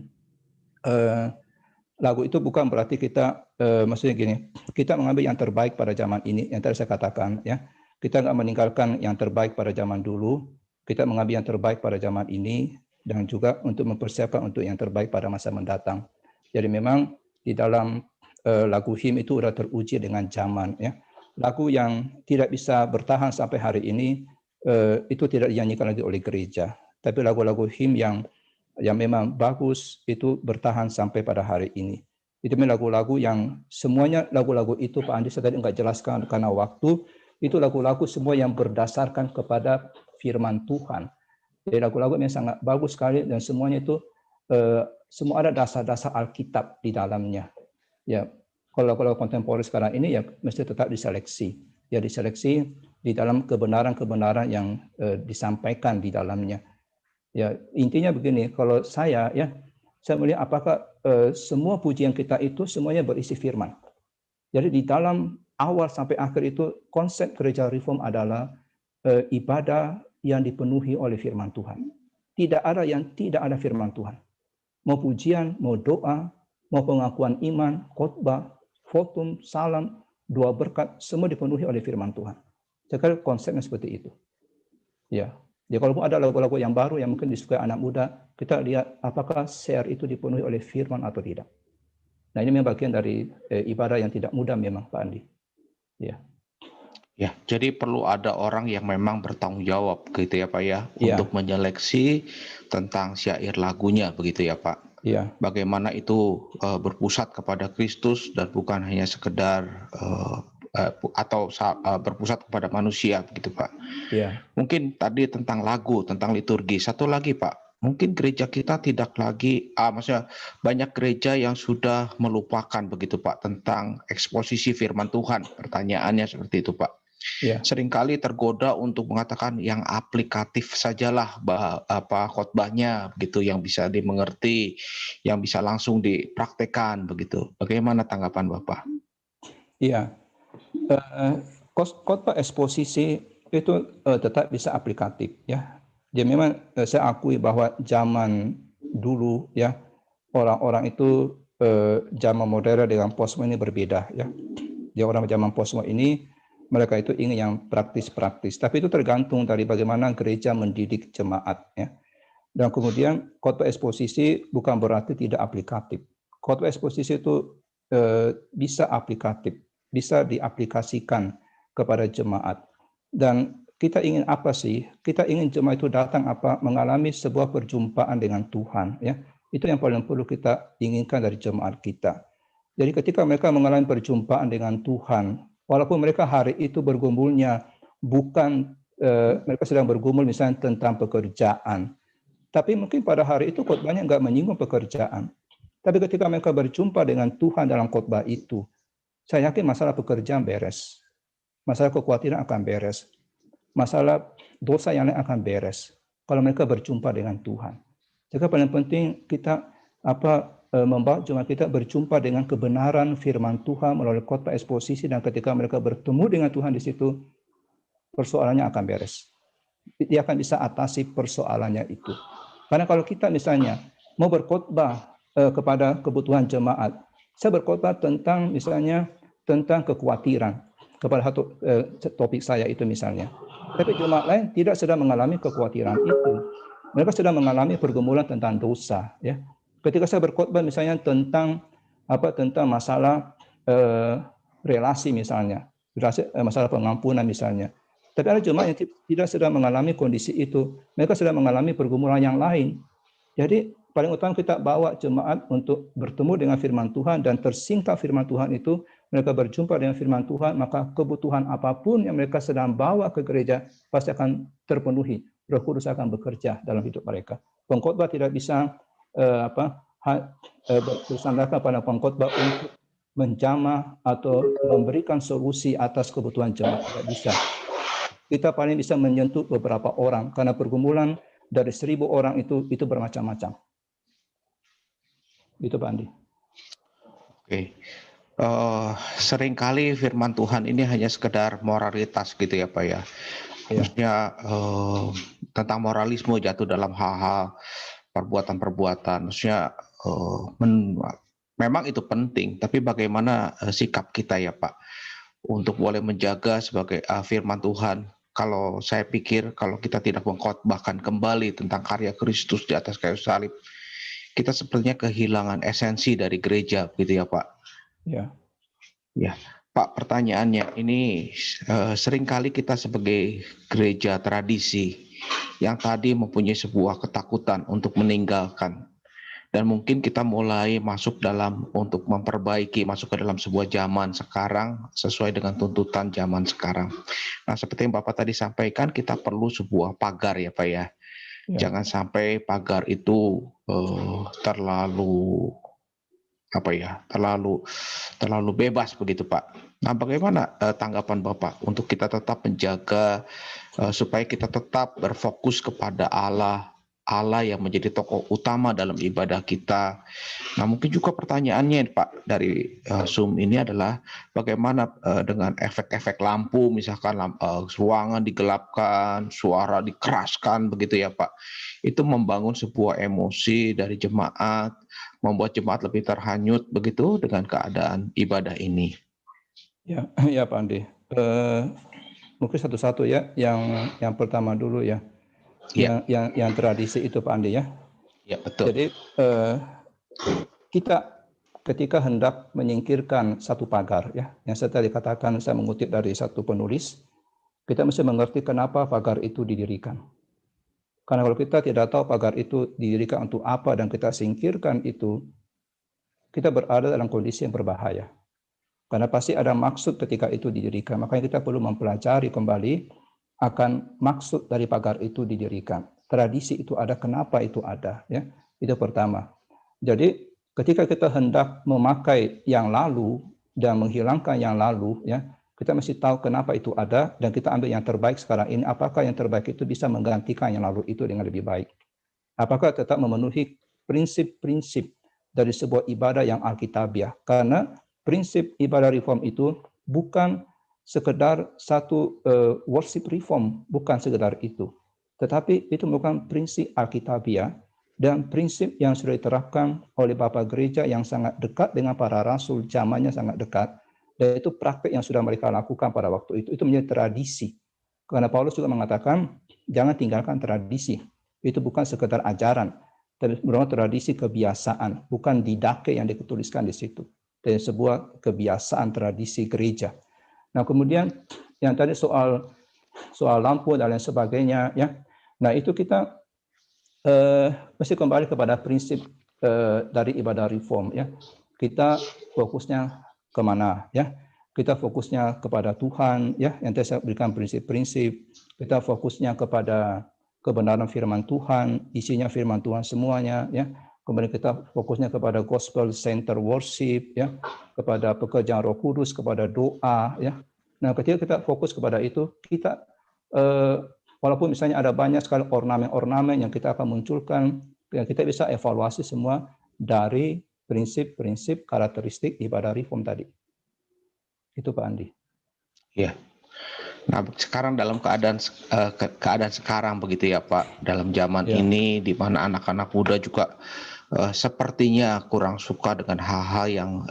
lagu itu bukan berarti kita, maksudnya gini, kita mengambil yang terbaik pada zaman ini, yang tadi saya katakan, ya, kita nggak meninggalkan yang terbaik pada zaman dulu, kita mengambil yang terbaik pada zaman ini, dan juga untuk mempersiapkan untuk yang terbaik pada masa mendatang. Jadi memang di dalam lagu him itu sudah teruji dengan zaman, ya. Lagu yang tidak bisa bertahan sampai hari ini itu tidak dinyanyikan lagi oleh gereja, tapi lagu-lagu him yang memang bagus itu bertahan sampai pada hari ini. Itu memang lagu-lagu yang semuanya lagu-lagu itu Pak Andi saya tadi enggak jelaskan karena waktu, itu lagu-lagu semua yang berdasarkan kepada firman Tuhan. Jadi lagu-lagu yang sangat bagus sekali dan semuanya itu semua ada dasar-dasar Alkitab di dalamnya. Ya, kalau kontemporer sekarang ini ya mesti tetap diseleksi. Ya diseleksi di dalam kebenaran-kebenaran yang disampaikan di dalamnya. Ya intinya begini, kalau saya melihat apakah semua pujian kita itu semuanya berisi firman. Jadi di dalam awal sampai akhir itu konsep gereja reform adalah ibadah yang dipenuhi oleh firman Tuhan. Tidak ada yang tidak ada firman Tuhan. Mau pujian, mau doa, mau pengakuan iman, khotbah, votum, salam, doa berkat, semua dipenuhi oleh firman Tuhan. Sekali konsepnya seperti itu. Ya. Jadi kalau ada lagu-lagu yang baru yang mungkin disukai anak muda, kita lihat apakah share itu dipenuhi oleh firman atau tidak. Nah ini memang bagian dari ibadah yang tidak mudah memang Pak Andi. Ya. Ya, jadi perlu ada orang yang memang bertanggung jawab gitu ya Pak ya, Ya. untuk menyeleksi tentang syair lagunya begitu ya Pak. Ya. Bagaimana itu berpusat kepada Kristus dan bukan hanya sekedar berpusat kepada manusia begitu Pak. Ya. Mungkin tadi tentang lagu, tentang liturgi. Satu lagi Pak, mungkin gereja kita tidak lagi, maksudnya banyak gereja yang sudah melupakan begitu Pak tentang eksposisi firman Tuhan. Pertanyaannya seperti itu Pak. Ya. Seringkali tergoda untuk mengatakan yang aplikatif sajalah khotbahnya begitu, yang bisa dimengerti, yang bisa langsung dipraktekkan begitu. Bagaimana tanggapan Bapak? Iya. Khotbah eksposisi itu tetap bisa aplikatif ya. Jadi memang saya akui bahwa zaman dulu ya orang-orang itu zaman modern dengan postmodern ini berbeda ya. Jadi orang zaman postmodern ini mereka itu ingin yang praktis-praktis. Tapi itu tergantung dari bagaimana gereja mendidik jemaat ya. Dan kemudian khotbah eksposisi bukan berarti tidak aplikatif. Khotbah eksposisi itu bisa aplikatif, bisa diaplikasikan kepada jemaat. Dan kita ingin apa sih? Kita ingin jemaat itu datang mengalami sebuah perjumpaan dengan Tuhan ya. Itu yang paling perlu kita inginkan dari jemaat kita. Jadi ketika mereka mengalami perjumpaan dengan Tuhan, walaupun mereka hari itu bergumulnya bukan mereka sedang bergumul misalnya tentang pekerjaan, tapi mungkin pada hari itu khotbahnya nggak menyinggung pekerjaan. Tapi ketika mereka berjumpa dengan Tuhan dalam khotbah itu, saya yakin masalah pekerjaan beres, masalah kekhawatiran akan beres, masalah dosa yang lain akan beres kalau mereka berjumpa dengan Tuhan. Jadi paling penting kita membawa jemaat kita berjumpa dengan kebenaran firman Tuhan melalui khotbah eksposisi, dan ketika mereka bertemu dengan Tuhan di situ, persoalannya akan beres. Dia akan bisa atasi persoalannya itu. Karena kalau kita misalnya mau berkhotbah kepada kebutuhan jemaat, saya berkhotbah tentang misalnya tentang kekhawatiran kepada satu topik saya itu misalnya. Tapi jemaat lain tidak sedang mengalami kekhawatiran itu. Mereka sedang mengalami pergumulan tentang dosa ya. Ketika saya berkhotbah misalnya tentang masalah relasi misalnya, masalah pengampunan misalnya. Tapi ada jemaat yang tidak sedang mengalami kondisi itu. Mereka sedang mengalami pergumulan yang lain. Jadi paling utama kita bawa jemaat untuk bertemu dengan firman Tuhan, dan tersingkap firman Tuhan itu, mereka berjumpa dengan firman Tuhan, maka kebutuhan apapun yang mereka sedang bawa ke gereja pasti akan terpenuhi. Roh Kudus akan bekerja dalam hidup mereka. Pengkhotbah tidak bisa bersandarkan pada pengkhotbah untuk menjamah atau memberikan solusi atas kebutuhan jemaat, tidak bisa. Kita paling bisa menyentuh beberapa orang, karena pergumulan dari 1.000 orang itu bermacam-macam. Itu Pak Andi. Oke. Seringkali firman Tuhan ini hanya sekedar moralitas gitu ya Pak ya. Ya, Maksudnya tentang moralisme jatuh dalam hal-hal perbuatan-perbuatan. Maksudnya memang itu penting, tapi bagaimana sikap kita ya Pak untuk boleh menjaga sebagai firman Tuhan. Kalau saya pikir kalau kita tidak mengkhotbahkan kembali tentang karya Kristus di atas kayu salib, kita sepertinya kehilangan esensi dari gereja gitu ya Pak. ya, Ya, Pak, pertanyaannya ini seringkali kita sebagai gereja tradisi yang tadi mempunyai sebuah ketakutan untuk meninggalkan, dan mungkin kita mulai masuk dalam untuk memperbaiki, masuk ke dalam sebuah zaman sekarang sesuai dengan tuntutan zaman sekarang. Nah, seperti yang Bapak tadi sampaikan, kita perlu sebuah pagar ya Pak ya. ya, Jangan sampai pagar itu terlalu terlalu bebas begitu Pak. Nah, bagaimana tanggapan Bapak untuk kita tetap menjaga supaya kita tetap berfokus kepada Allah, Allah yang menjadi tokoh utama dalam ibadah kita. Nah, mungkin juga pertanyaannya Pak dari Zoom ini adalah bagaimana dengan efek-efek lampu, misalkan ruangan digelapkan, suara dikeraskan begitu ya Pak. Itu membangun sebuah emosi dari jemaat, membuat jemaat lebih terhanyut begitu dengan keadaan ibadah ini. ya, ya Pak Andi. Mungkin satu-satu ya. Yang pertama dulu ya. Ya, Yang tradisi itu Pak Andi ya. ya betul. Jadi kita ketika hendak menyingkirkan satu pagar ya, yang saya tadi katakan, saya mengutip dari satu penulis, kita mesti mengerti kenapa pagar itu didirikan. Karena kalau kita tidak tahu pagar itu didirikan untuk apa dan kita singkirkan itu, kita berada dalam kondisi yang berbahaya. Karena pasti ada maksud ketika itu didirikan. Makanya kita perlu mempelajari kembali akan maksud dari pagar itu didirikan. Tradisi itu ada, kenapa itu ada, ya. Itu pertama. Jadi ketika kita hendak memakai yang lalu dan menghilangkan yang lalu, ya, kita mesti tahu kenapa itu ada dan kita ambil yang terbaik sekarang ini. Apakah yang terbaik itu bisa menggantikan yang lalu itu dengan lebih baik? Apakah tetap memenuhi prinsip-prinsip dari sebuah ibadah yang alkitabiah? Karena prinsip ibadah reform itu bukan sekedar satu worship reform, bukan sekedar itu. Tetapi itu merupakan prinsip alkitabiah dan prinsip yang sudah diterapkan oleh Bapak Gereja yang sangat dekat dengan para rasul, zamannya sangat dekat, dan itu praktek yang sudah mereka lakukan pada waktu itu menjadi tradisi. Karena Paulus juga mengatakan, jangan tinggalkan tradisi. Itu bukan sekedar ajaran, tapi merupakan tradisi kebiasaan, bukan didake yang dituliskan di situ. Dan sebuah kebiasaan tradisi gereja. Nah, kemudian yang tadi soal lampu dan lain sebagainya, ya. Nah, itu kita mesti kembali kepada prinsip dari ibadah reform, ya. Kita fokusnya kemana, ya? Kita fokusnya kepada Tuhan, ya. Yang tadi saya berikan prinsip-prinsip. Kita fokusnya kepada kebenaran firman Tuhan, isinya firman Tuhan semuanya, ya. Kemudian kita fokusnya kepada gospel center worship, ya, kepada pekerjaan Roh Kudus, kepada doa, ya. Nah, ketika kita fokus kepada itu, kita walaupun misalnya ada banyak sekali ornamen-ornamen yang kita akan munculkan, yang kita bisa evaluasi semua dari prinsip-prinsip karakteristik ibadah reform tadi. Itu Pak Andi. Ya. Nah, sekarang dalam keadaan sekarang begitu ya Pak, dalam zaman Ya, ini di mana anak-anak muda juga sepertinya kurang suka dengan hal-hal yang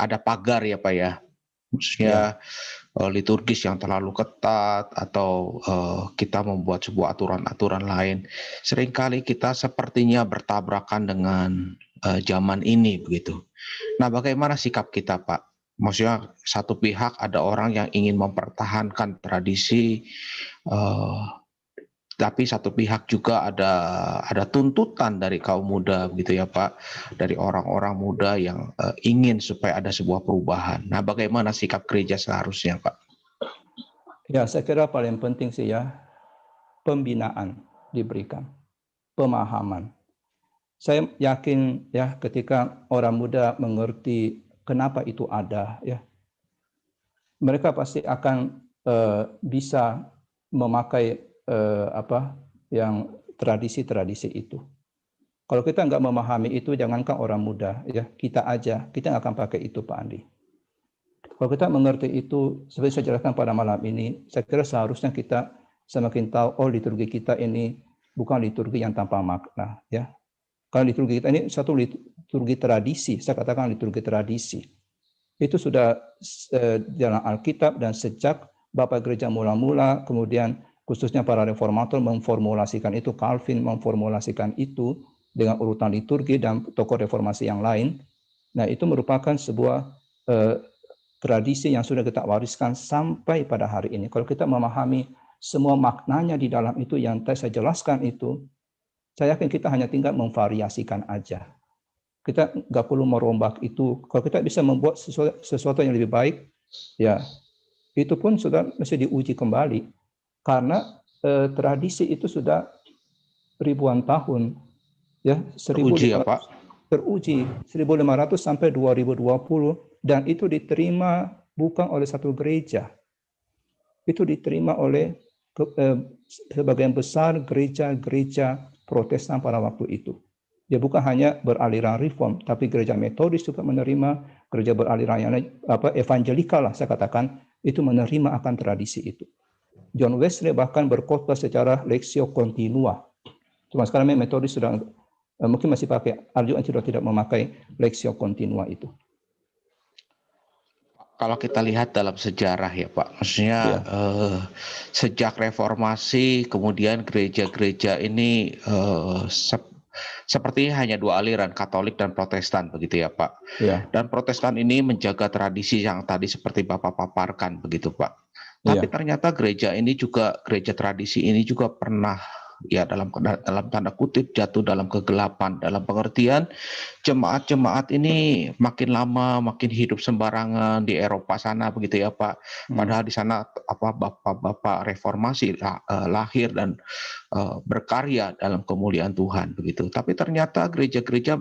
ada pagar ya Pak ya. ya, Maksudnya liturgis yang terlalu ketat atau kita membuat sebuah aturan-aturan lain. Seringkali kita sepertinya bertabrakan dengan zaman ini begitu. Nah, bagaimana sikap kita, Pak? Maksudnya satu pihak ada orang yang ingin mempertahankan tradisi, tapi satu pihak juga ada tuntutan dari kaum muda, begitu ya, Pak, dari orang-orang muda yang ingin supaya ada sebuah perubahan. Nah, bagaimana sikap gereja seharusnya, Pak? ya, saya kira paling penting sih ya, pembinaan diberikan, pemahaman. Saya yakin ya ketika orang muda mengerti kenapa itu ada, ya, mereka pasti akan bisa memakai yang tradisi-tradisi itu. Kalau kita nggak memahami itu, jangankan orang muda, ya kita aja, kita nggak akan pakai itu, Pak Andi. Kalau kita mengerti itu, seperti saya jelaskan pada malam ini, saya kira seharusnya kita semakin tahu, oh liturgi kita ini bukan liturgi yang tanpa makna, ya. Karena liturgi kita ini satu liturgi tradisi, saya katakan liturgi tradisi. Itu sudah dalam Alkitab dan sejak Bapak Gereja mula-mula, kemudian khususnya para reformator memformulasikan itu, Calvin memformulasikan itu dengan urutan liturgi dan tokoh reformasi yang lain. Nah, itu merupakan sebuah tradisi yang sudah kita wariskan sampai pada hari ini. Kalau kita memahami semua maknanya di dalam itu yang tadi saya jelaskan itu, saya yakin kita hanya tinggal memvariasikan aja. Kita nggak perlu merombak itu. Kalau kita bisa membuat sesuatu yang lebih baik, ya itu pun sudah mesti diuji kembali. Karena tradisi itu sudah ribuan tahun, ya 1500 teruji 1500 sampai 2020, dan itu diterima bukan oleh satu gereja, itu diterima oleh sebagian besar gereja-gereja Protestan pada waktu itu. Ya bukan hanya beraliran reform, tapi gereja metodis juga menerima, gereja beraliran yang evangelikal lah saya katakan, itu menerima akan tradisi itu. John Wesley bahkan berkhotbah secara lexio continua. Cuma sekarang metodis sudah mungkin masih pakai, Arjuan sudah tidak memakai lexio continua itu. Kalau kita lihat dalam sejarah ya Pak, maksudnya sejak reformasi kemudian gereja-gereja ini sepertinya hanya dua aliran, Katolik dan Protestan begitu ya Pak. Ya. Dan Protestan ini menjaga tradisi yang tadi seperti Bapak paparkan begitu Pak. Tapi ternyata gereja tradisi ini juga pernah ya dalam tanda kutip jatuh dalam kegelapan, dalam pengertian jemaat-jemaat ini makin lama makin hidup sembarangan di Eropa sana begitu ya Pak. Padahal di sana bapak-bapak reformasi lahir dan berkarya dalam kemuliaan Tuhan begitu. Tapi ternyata gereja-gereja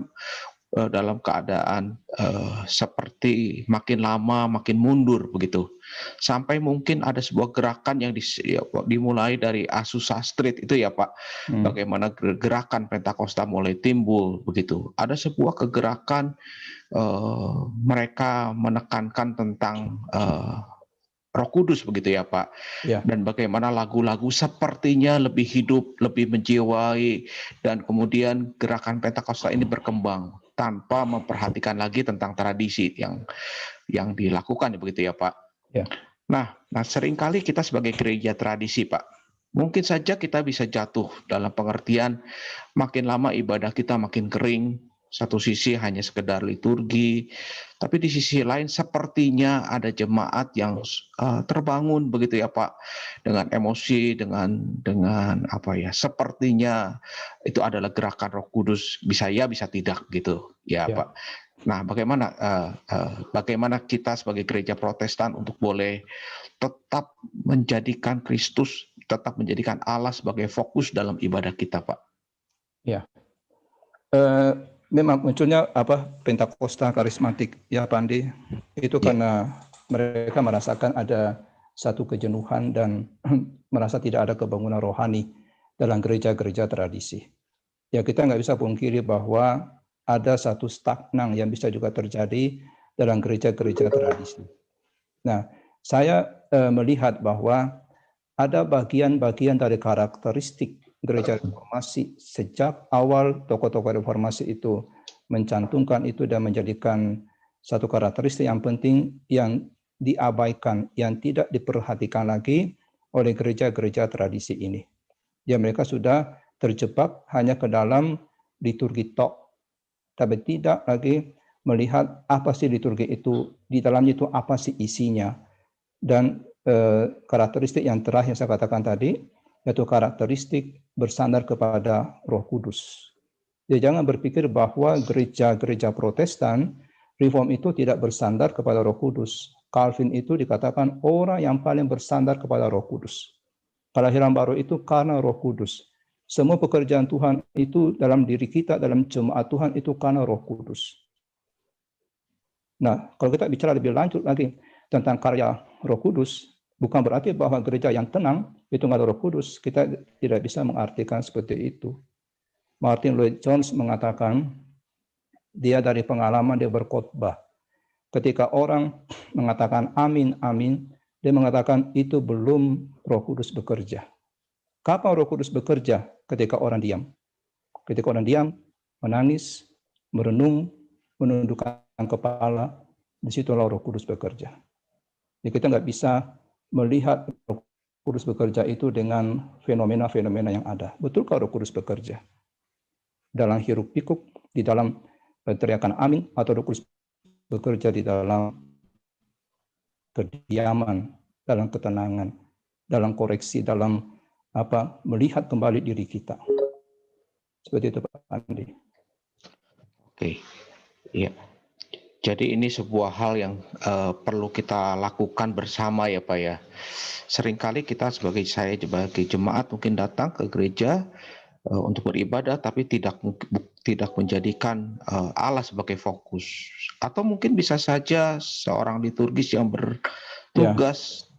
dalam keadaan seperti makin lama makin mundur begitu, sampai mungkin ada sebuah gerakan yang dimulai dari Azusa Street itu ya Pak, bagaimana gerakan Pentakosta mulai timbul begitu. Ada sebuah kegerakan mereka menekankan tentang Roh Kudus begitu ya Pak, dan bagaimana lagu-lagu sepertinya lebih hidup, lebih menjiwai, dan kemudian gerakan Pentakosta ini berkembang tanpa memperhatikan lagi tentang tradisi yang dilakukan begitu ya Pak. Nah seringkali kita sebagai gereja tradisi Pak, mungkin saja kita bisa jatuh dalam pengertian makin lama ibadah kita makin kering. Satu sisi hanya sekedar liturgi, tapi di sisi lain sepertinya ada jemaat yang terbangun begitu ya Pak, dengan emosi, dengan apa ya, sepertinya itu adalah gerakan Roh Kudus, bisa ya bisa tidak gitu ya Pak. Nah bagaimana kita sebagai gereja Protestan untuk boleh tetap menjadikan Kristus, tetap menjadikan Allah sebagai fokus dalam ibadah kita Pak? Ya. Memang munculnya Pentakosta karismatik ya Pak Andi, itu karena mereka merasakan ada satu kejenuhan dan merasa tidak ada kebangunan rohani dalam gereja-gereja tradisi. Ya kita nggak bisa pungkiri bahwa ada satu stagnan yang bisa juga terjadi dalam gereja-gereja tradisi. Nah, saya melihat bahwa ada bagian-bagian dari karakteristik gereja reformasi sejak awal tokoh-tokoh reformasi itu mencantumkan itu dan menjadikan satu karakteristik yang penting yang diabaikan, yang tidak diperhatikan lagi oleh gereja-gereja tradisi ini. Ya mereka sudah terjebak hanya ke dalam liturgi tok, tapi tidak lagi melihat apa sih liturgi itu, di dalamnya itu apa sih isinya. Dan karakteristik yang terakhir yang saya katakan tadi, yaitu karakteristik bersandar kepada Roh Kudus. Ya, jangan berpikir bahwa gereja-gereja Protestan Reform itu tidak bersandar kepada Roh Kudus. Calvin itu dikatakan orang yang paling bersandar kepada Roh Kudus. Kelahiran baru itu karena Roh Kudus. Semua pekerjaan Tuhan itu dalam diri kita, dalam jemaat Tuhan itu karena Roh Kudus. Nah, kalau kita bicara lebih lanjut lagi tentang karya Roh Kudus, bukan berarti bahwa gereja yang tenang itu nggak ada Roh Kudus. Kita tidak bisa mengartikan seperti itu. Martin Lloyd-Jones mengatakan, dia dari pengalaman dia berkhotbah. Ketika orang mengatakan amin, amin, dia mengatakan itu belum Roh Kudus bekerja. Kapan Roh Kudus bekerja? Ketika orang diam. Ketika orang diam, menangis, merenung, menundukkan kepala, disitulah Roh Kudus bekerja. Jadi kita nggak bisa melihat Roh Kudus bekerja itu dengan fenomena-fenomena yang ada. Betulkah Roh Kudus bekerja? Dalam hiruk pikuk, di dalam teriakan amin, atau Roh Kudus bekerja di dalam kediaman, dalam ketenangan, dalam koreksi, dalam melihat kembali diri kita. Seperti itu Pak Andi. Oke, iya. Jadi ini sebuah hal yang perlu kita lakukan bersama ya Pak ya. Seringkali kita sebagai jemaat mungkin datang ke gereja untuk beribadah, tapi tidak menjadikan Allah sebagai fokus. Atau mungkin bisa saja seorang liturgis yang bertugas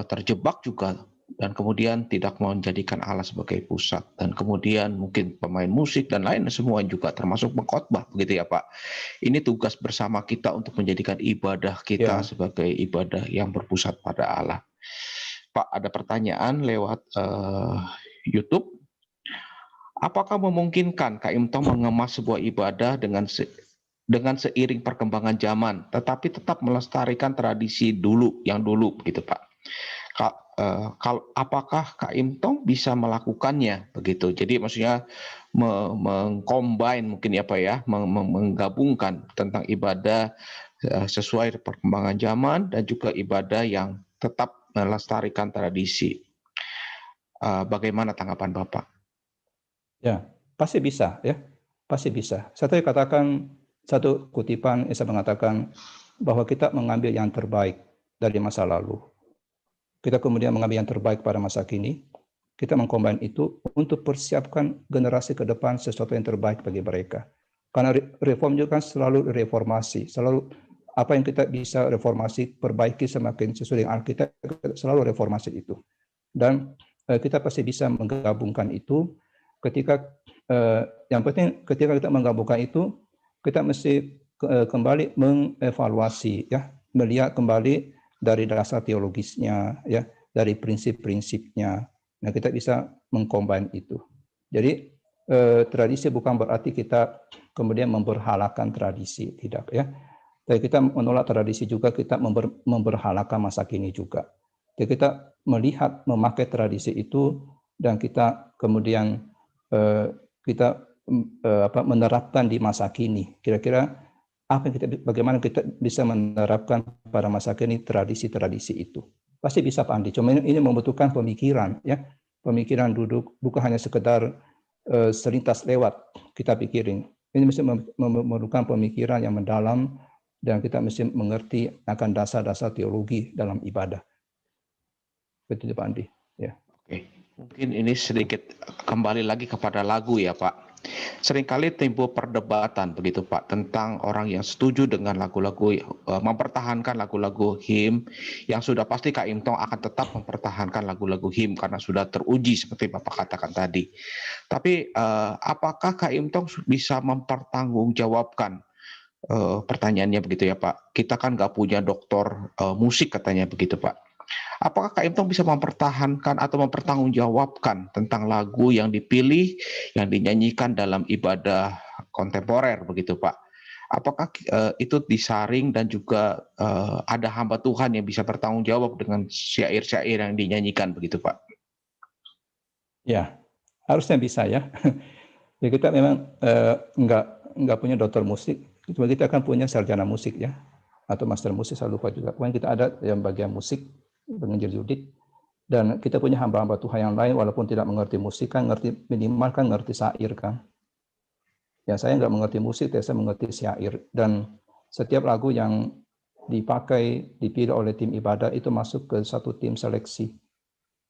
terjebak juga, dan kemudian tidak menjadikan Allah sebagai pusat, dan kemudian mungkin pemain musik dan lain semua juga termasuk pengkhotbah, begitu ya Pak. Ini tugas bersama kita untuk menjadikan ibadah kita sebagai ibadah yang berpusat pada Allah. Pak, ada pertanyaan lewat YouTube. Apakah memungkinkan Kak Imtong mengemas sebuah ibadah dengan seiring perkembangan zaman, tetapi tetap melestarikan tradisi yang dulu, begitu Pak? Apakah Kak Imtong bisa melakukannya, begitu? Jadi maksudnya mengcombine mungkin ya Pak ya, menggabungkan tentang ibadah sesuai perkembangan zaman dan juga ibadah yang tetap melestarikan tradisi. Bagaimana tanggapan Bapak? Ya, pasti bisa ya, pasti bisa. Saya tadi katakan satu kutipan, saya mengatakan bahwa kita mengambil yang terbaik dari masa lalu. Kita kemudian mengambil yang terbaik pada masa kini. Kita mengcombine itu untuk persiapkan generasi ke depan sesuatu yang terbaik bagi mereka. Karena reform juga kan selalu reformasi, selalu apa yang kita bisa reformasi, perbaiki semakin sesuai dengan Alkitab, selalu reformasi itu. Dan kita pasti bisa menggabungkan itu. Yang penting ketika kita menggabungkan itu, kita mesti kembali mengevaluasi, ya, melihat kembali dari dasar teologisnya, ya, dari prinsip-prinsipnya. Nah, kita bisa mengcombine itu. Jadi tradisi bukan berarti kita kemudian memberhalakan tradisi, tidak ya. Tapi kita menolak tradisi juga, kita memberhalakan masa kini juga. Jadi kita melihat, memakai tradisi itu, dan kita kemudian menerapkan di masa kini. Kira-kira bagaimana kita bisa menerapkan pada masa kini tradisi-tradisi itu? Pasti bisa Pak Andi. Cuma ini membutuhkan pemikiran, ya, pemikiran duduk, bukan hanya sekedar selintas lewat kita pikirin. Ini mesti memerlukan pemikiran yang mendalam, dan kita mesti mengerti akan dasar-dasar teologi dalam ibadah. Betul Pak Andi. Ya. Oke. Mungkin ini sedikit kembali lagi kepada lagu ya Pak. Seringkali timbul perdebatan begitu Pak tentang orang yang setuju dengan lagu-lagu, mempertahankan lagu-lagu him, yang sudah pasti Kak Imtong akan tetap mempertahankan lagu-lagu him karena sudah teruji seperti Bapak katakan tadi. Tapi apakah Kak Imtong bisa mempertanggungjawabkan, pertanyaannya begitu ya Pak, kita kan nggak punya doktor musik katanya begitu Pak. Apakah Kak Imtong bisa mempertahankan atau mempertanggungjawabkan tentang lagu yang dipilih, yang dinyanyikan dalam ibadah kontemporer begitu Pak? Apakah itu disaring dan juga ada hamba Tuhan yang bisa bertanggung jawab dengan syair-syair yang dinyanyikan begitu Pak? Ya, harusnya bisa ya. Jadi kita memang nggak punya dokter musik, cuma kita akan punya sarjana musik ya, atau master musik, saya lupa juga. Pokoknya kita ada yang bagian musik, penginjil Yudit, dan kita punya hamba-hamba Tuhan yang lain, walaupun tidak mengerti musik kan, minimal kan ngerti syair kan. Ya, saya nggak mengerti musik, tapi saya mengerti syair, dan setiap lagu yang dipilih oleh tim ibadah itu masuk ke satu tim seleksi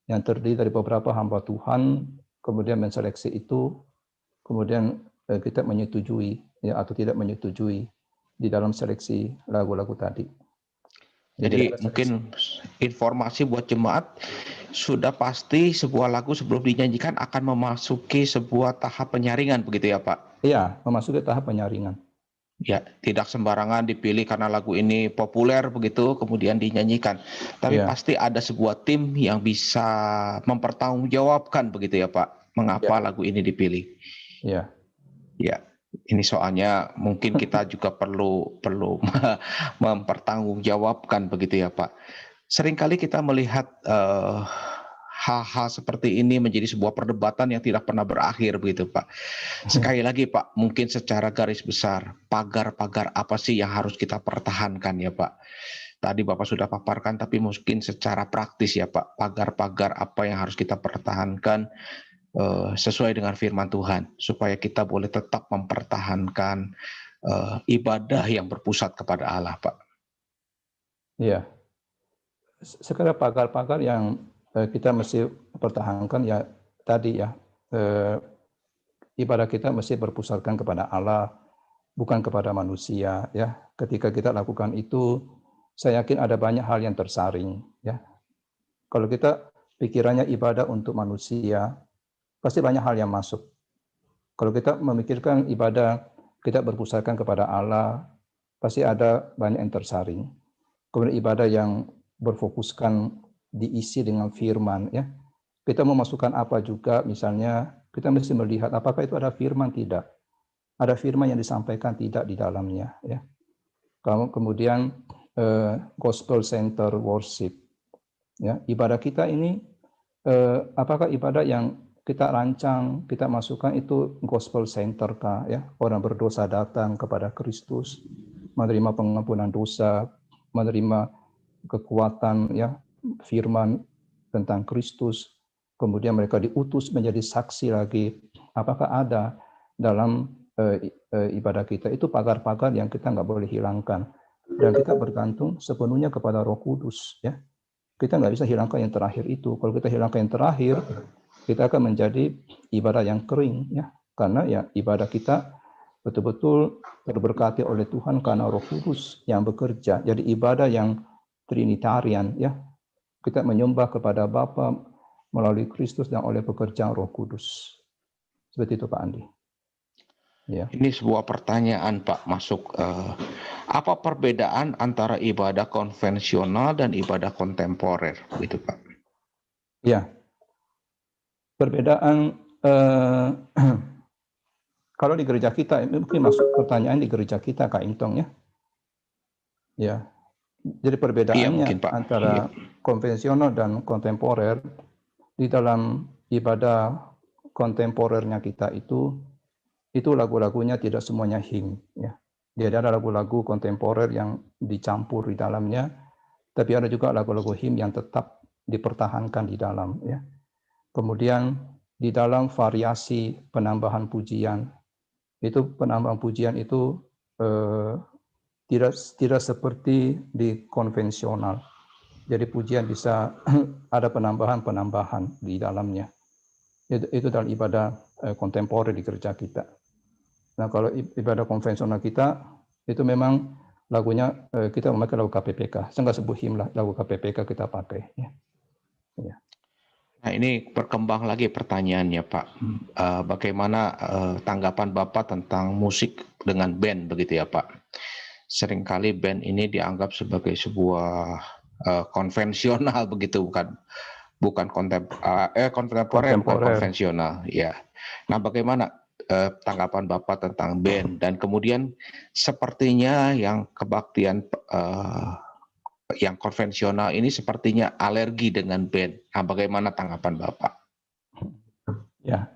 yang terdiri dari beberapa hamba Tuhan, kemudian menseleksi itu, kemudian kita menyetujui ya, atau tidak menyetujui di dalam seleksi lagu-lagu tadi. Jadi mungkin informasi buat jemaat, sudah pasti sebuah lagu sebelum dinyanyikan akan memasuki sebuah tahap penyaringan begitu ya Pak? Iya, memasuki tahap penyaringan. Ya, tidak sembarangan dipilih karena lagu ini populer begitu kemudian dinyanyikan. Tapi Iya, pasti ada sebuah tim yang bisa mempertanggungjawabkan begitu ya Pak, iya, mengapa lagu ini dipilih. iya, Ya, ini soalnya mungkin kita juga perlu mempertanggungjawabkan begitu ya Pak. Seringkali kita melihat hal-hal seperti ini menjadi sebuah perdebatan yang tidak pernah berakhir begitu Pak. Sekali lagi Pak, mungkin secara garis besar, pagar-pagar apa sih yang harus kita pertahankan ya Pak? Tadi Bapak sudah paparkan, tapi mungkin secara praktis ya Pak, pagar-pagar apa yang harus kita pertahankan sesuai dengan firman Tuhan, supaya kita boleh tetap mempertahankan ibadah yang berpusat kepada Allah Pak. iya. Sekarang pagar-pagar yang kita mesti pertahankan ya tadi ya, ibadah kita mesti berpusatkan kepada Allah, bukan kepada manusia ya. Ketika kita lakukan itu, saya yakin ada banyak hal yang tersaring ya. Kalau kita pikirannya ibadah untuk manusia, pasti banyak hal yang masuk. Kalau kita memikirkan ibadah kita berpusatkan kepada Allah, pasti ada banyak yang tersaring. Kemudian ibadah yang berfokuskan diisi dengan firman ya. Kita memasukkan apa juga, misalnya kita mesti melihat apakah itu ada firman tidak. Ada firman yang disampaikan tidak di dalamnya ya. Kemudian gospel center worship ya. Ibadah kita ini apakah ibadah yang kita rancang, kita masukkan itu gospel center kah ya. Orang berdosa datang kepada Kristus, menerima pengampunan dosa, menerima kekuatan ya firman tentang Kristus, kemudian mereka diutus menjadi saksi lagi. Apakah ada dalam ibadah kita itu pagar-pagar yang kita nggak boleh hilangkan, dan kita bergantung sepenuhnya kepada Roh Kudus ya. Kita nggak bisa hilangkan yang terakhir itu. Kalau kita hilangkan yang terakhir, kita akan menjadi ibadah yang kering ya, karena ya ibadah kita betul-betul terberkati oleh Tuhan karena Roh Kudus yang bekerja. Jadi ibadah yang trinitarian ya. Kita menyembah kepada Bapa melalui Kristus dan oleh pekerjaan Roh Kudus. Seperti itu Pak Andi. Ya. Ini sebuah pertanyaan Pak masuk. Apa perbedaan antara ibadah konvensional dan ibadah kontemporer, gitu Pak? Ya. Perbedaan kalau di gereja kita, mungkin masuk pertanyaan di gereja kita Kak Intong ya. Ya. Jadi perbedaannya Mungkin, Pak. antara konvensional dan kontemporer, di dalam ibadah kontemporernya kita itu lagu-lagunya tidak semuanya hymn ya. Jadi ada lagu-lagu kontemporer yang dicampur di dalamnya, tapi ada juga lagu-lagu hymn yang tetap dipertahankan di dalam ya. Kemudian di dalam variasi penambahan pujian, itu penambahan pujian itu tidak seperti di konvensional. Jadi pujian bisa ada penambahan di dalamnya. Itu dalam ibadah kontemporer di gereja kita. Nah, kalau ibadah konvensional kita itu memang lagunya kita memakai lagu KPPK. Saya nggak sebut hymn lah, lagu KPPK kita pakai. Ya. Ya. Nah, ini berkembang lagi pertanyaannya Pak. Bagaimana tanggapan Bapak tentang musik dengan band begitu ya Pak? Seringkali band ini dianggap sebagai sebuah konvensional begitu, bukan kontemporer, bukan konvensional ya. Nah, bagaimana tanggapan Bapak tentang band, dan kemudian sepertinya yang kebaktian yang konvensional ini sepertinya alergi dengan band. Nah, bagaimana tanggapan Bapak? Ya.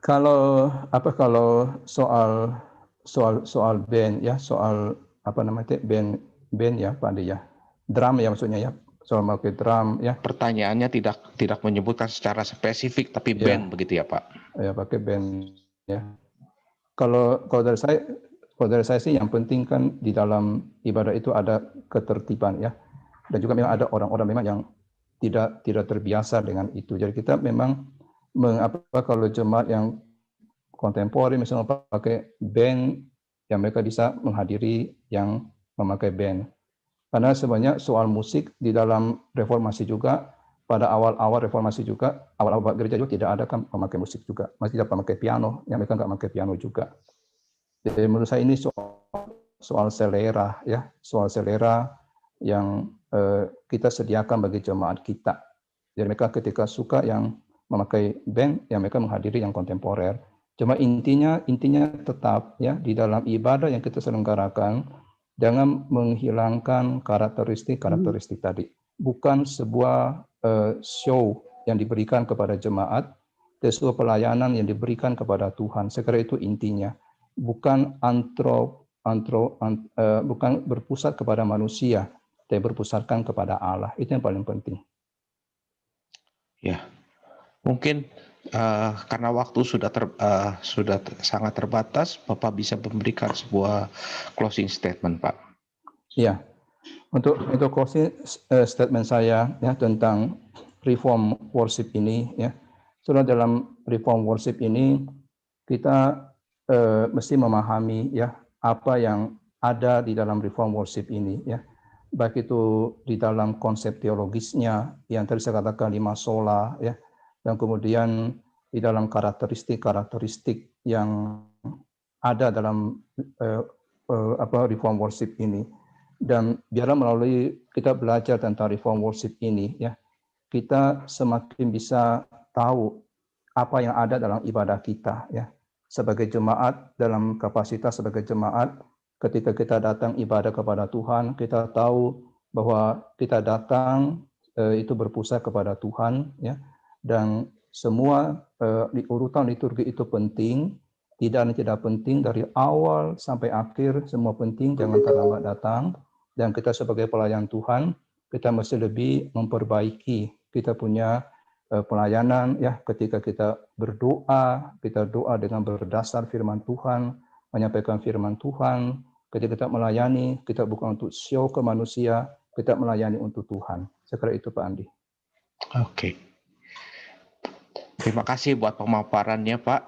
Kalau soal band ya, soal apa namanya band ya Pak Andi ya. Drum ya maksudnya ya. Soal pakai drum ya. Pertanyaannya tidak menyebutkan secara spesifik, tapi ya, band begitu ya Pak? Ya pakai band ya. Kalau dari saya sih yang penting kan di dalam ibadah itu ada ketertiban ya. Dan juga memang ada orang-orang memang yang tidak terbiasa dengan itu. Jadi kita memang kalau jemaat yang kontemporer misalnya pakai band, yang mereka bisa menghadiri yang memakai band. Karena sebenarnya soal musik di dalam reformasi juga, pada awal-awal reformasi juga, awal-awal gereja juga tidak ada kan memakai musik juga. Masih tidak memakai piano, yang mereka nggak memakai piano juga. Jadi menurut saya ini soal selera, ya, soal selera yang kita sediakan bagi jemaat kita. Jadi mereka ketika suka yang memakai band, ya mereka menghadiri yang kontemporer. Cuma intinya tetap ya di dalam ibadah yang kita selenggarakan, jangan menghilangkan karakteristik tadi. Bukan sebuah show yang diberikan kepada jemaat, tetapi sebuah pelayanan yang diberikan kepada Tuhan. Saya kira itu intinya. Bukan bukan berpusat kepada manusia, tapi berpusatkan kepada Allah. Itu yang paling penting. Ya, mungkin karena waktu sudah sangat terbatas, Bapak bisa memberikan sebuah closing statement, Pak. Ya, untuk closing statement saya ya tentang reform worship ini ya. Sudah dalam reform worship ini kita mesti memahami ya apa yang ada di dalam reform worship ini ya. Baik itu di dalam konsep teologisnya yang tadi saya katakan 5 sola ya, dan kemudian di dalam karakteristik yang ada dalam reform worship ini. Dan biarlah melalui kita belajar tentang reform worship ini ya, kita semakin bisa tahu apa yang ada dalam ibadah kita ya. Sebagai jemaat, dalam kapasitas sebagai jemaat, ketika kita datang ibadah kepada Tuhan, kita tahu bahwa kita datang itu berpusat kepada Tuhan ya, dan semua urutan liturgi itu penting, tidak penting dari awal sampai akhir, semua penting, jangan terlambat datang. Dan kita sebagai pelayan Tuhan, kita mesti lebih memperbaiki kita punya pelayanan ya, ketika kita berdoa, kita doa dengan berdasar firman Tuhan, menyampaikan firman Tuhan. Ketika kita melayani, kita bukan untuk show ke manusia, kita melayani untuk Tuhan. Saya kira itu Pak Andi. Oke. Terima kasih buat pemaparannya Pak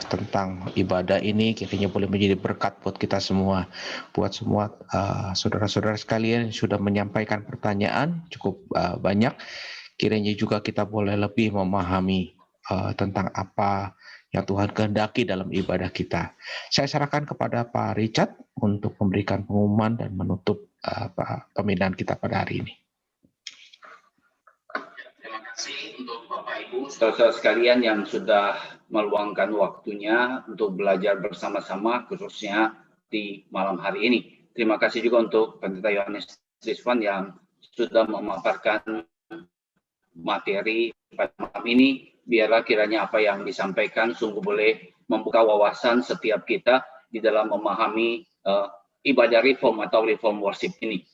tentang ibadah ini. Kiranya boleh menjadi berkat buat kita semua, buat semua saudara-saudara sekalian yang sudah menyampaikan pertanyaan cukup banyak. Kiranya juga kita boleh lebih memahami tentang apa yang Tuhan kehendaki dalam ibadah kita. Saya serahkan kepada Pak Richard untuk memberikan pengumuman dan menutup pembinaan kita pada hari ini. Terima kasih untuk Bapak Ibu, saudara-saudara sekalian yang sudah meluangkan waktunya untuk belajar bersama-sama, khususnya di malam hari ini. Terima kasih juga untuk Pendeta Yohanes Rizwan yang sudah memaparkan materi pada malam ini. Biarlah kiranya apa yang disampaikan sungguh boleh membuka wawasan setiap kita di dalam memahami ibadah reform atau reform worship ini.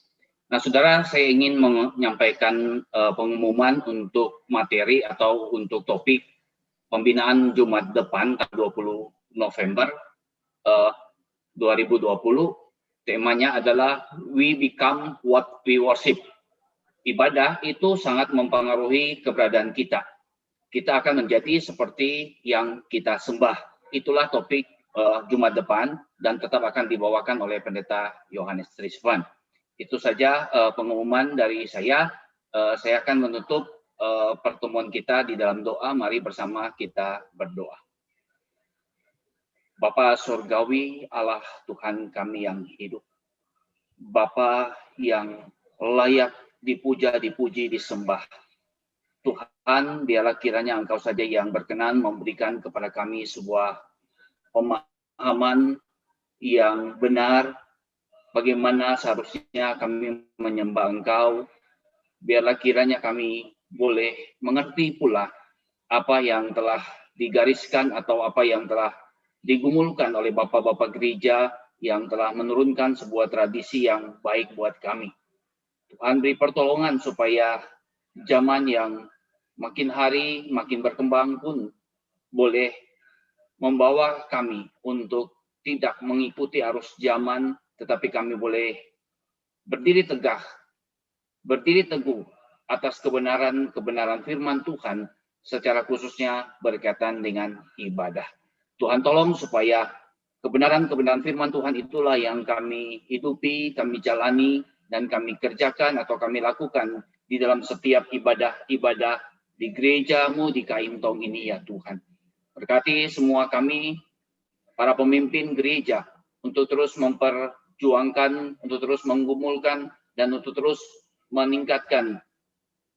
Nah, saudara, saya ingin menyampaikan pengumuman untuk materi atau untuk topik pembinaan Jumat depan tanggal 20 November 2020. Temanya adalah We Become What We Worship. Ibadah itu sangat mempengaruhi keberadaan kita. Kita akan menjadi seperti yang kita sembah. Itulah topik Jumat depan dan tetap akan dibawakan oleh Pendeta Yohanes Rizwan. Itu saja pengumuman dari saya. Saya akan menutup pertemuan kita di dalam doa. Mari bersama kita berdoa. Bapa Surgawi, Allah Tuhan kami yang hidup. Bapa yang layak dipuja, dipuji, disembah. Tuhan, biarlah kiranya Engkau saja yang berkenan memberikan kepada kami sebuah pemahaman yang benar bagaimana seharusnya kami menyembah Engkau. Biarlah kiranya kami boleh mengerti pula apa yang telah digariskan atau apa yang telah digumulkan oleh bapak-bapak gereja yang telah menurunkan sebuah tradisi yang baik buat kami. Tuhan beri pertolongan supaya zaman yang makin hari makin berkembang pun boleh membawa kami untuk tidak mengikuti arus zaman, tetapi kami boleh berdiri tegak, berdiri teguh atas kebenaran firman Tuhan, secara khususnya berkaitan dengan ibadah. Tuhan tolong supaya kebenaran firman Tuhan itulah yang kami hidupi, kami jalani, dan kami kerjakan atau kami lakukan di dalam setiap ibadah-ibadah di gereja-Mu di KAIM Tong ini ya Tuhan. Berkati semua kami, para pemimpin gereja, untuk terus memperjuangkan, untuk terus menggumulkan, dan untuk terus meningkatkan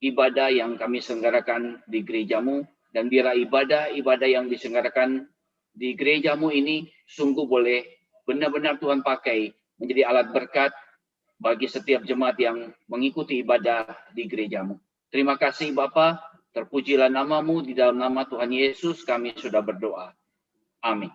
ibadah yang kami selenggarakan di gereja-Mu, dan biarlah ibadah-ibadah yang diselenggarakan di gereja-Mu ini sungguh boleh benar-benar Tuhan pakai menjadi alat berkat bagi setiap jemaat yang mengikuti ibadah di gereja-Mu. Terima kasih Bapa, terpujilah nama-Mu, di dalam nama Tuhan Yesus kami sudah berdoa. Amin.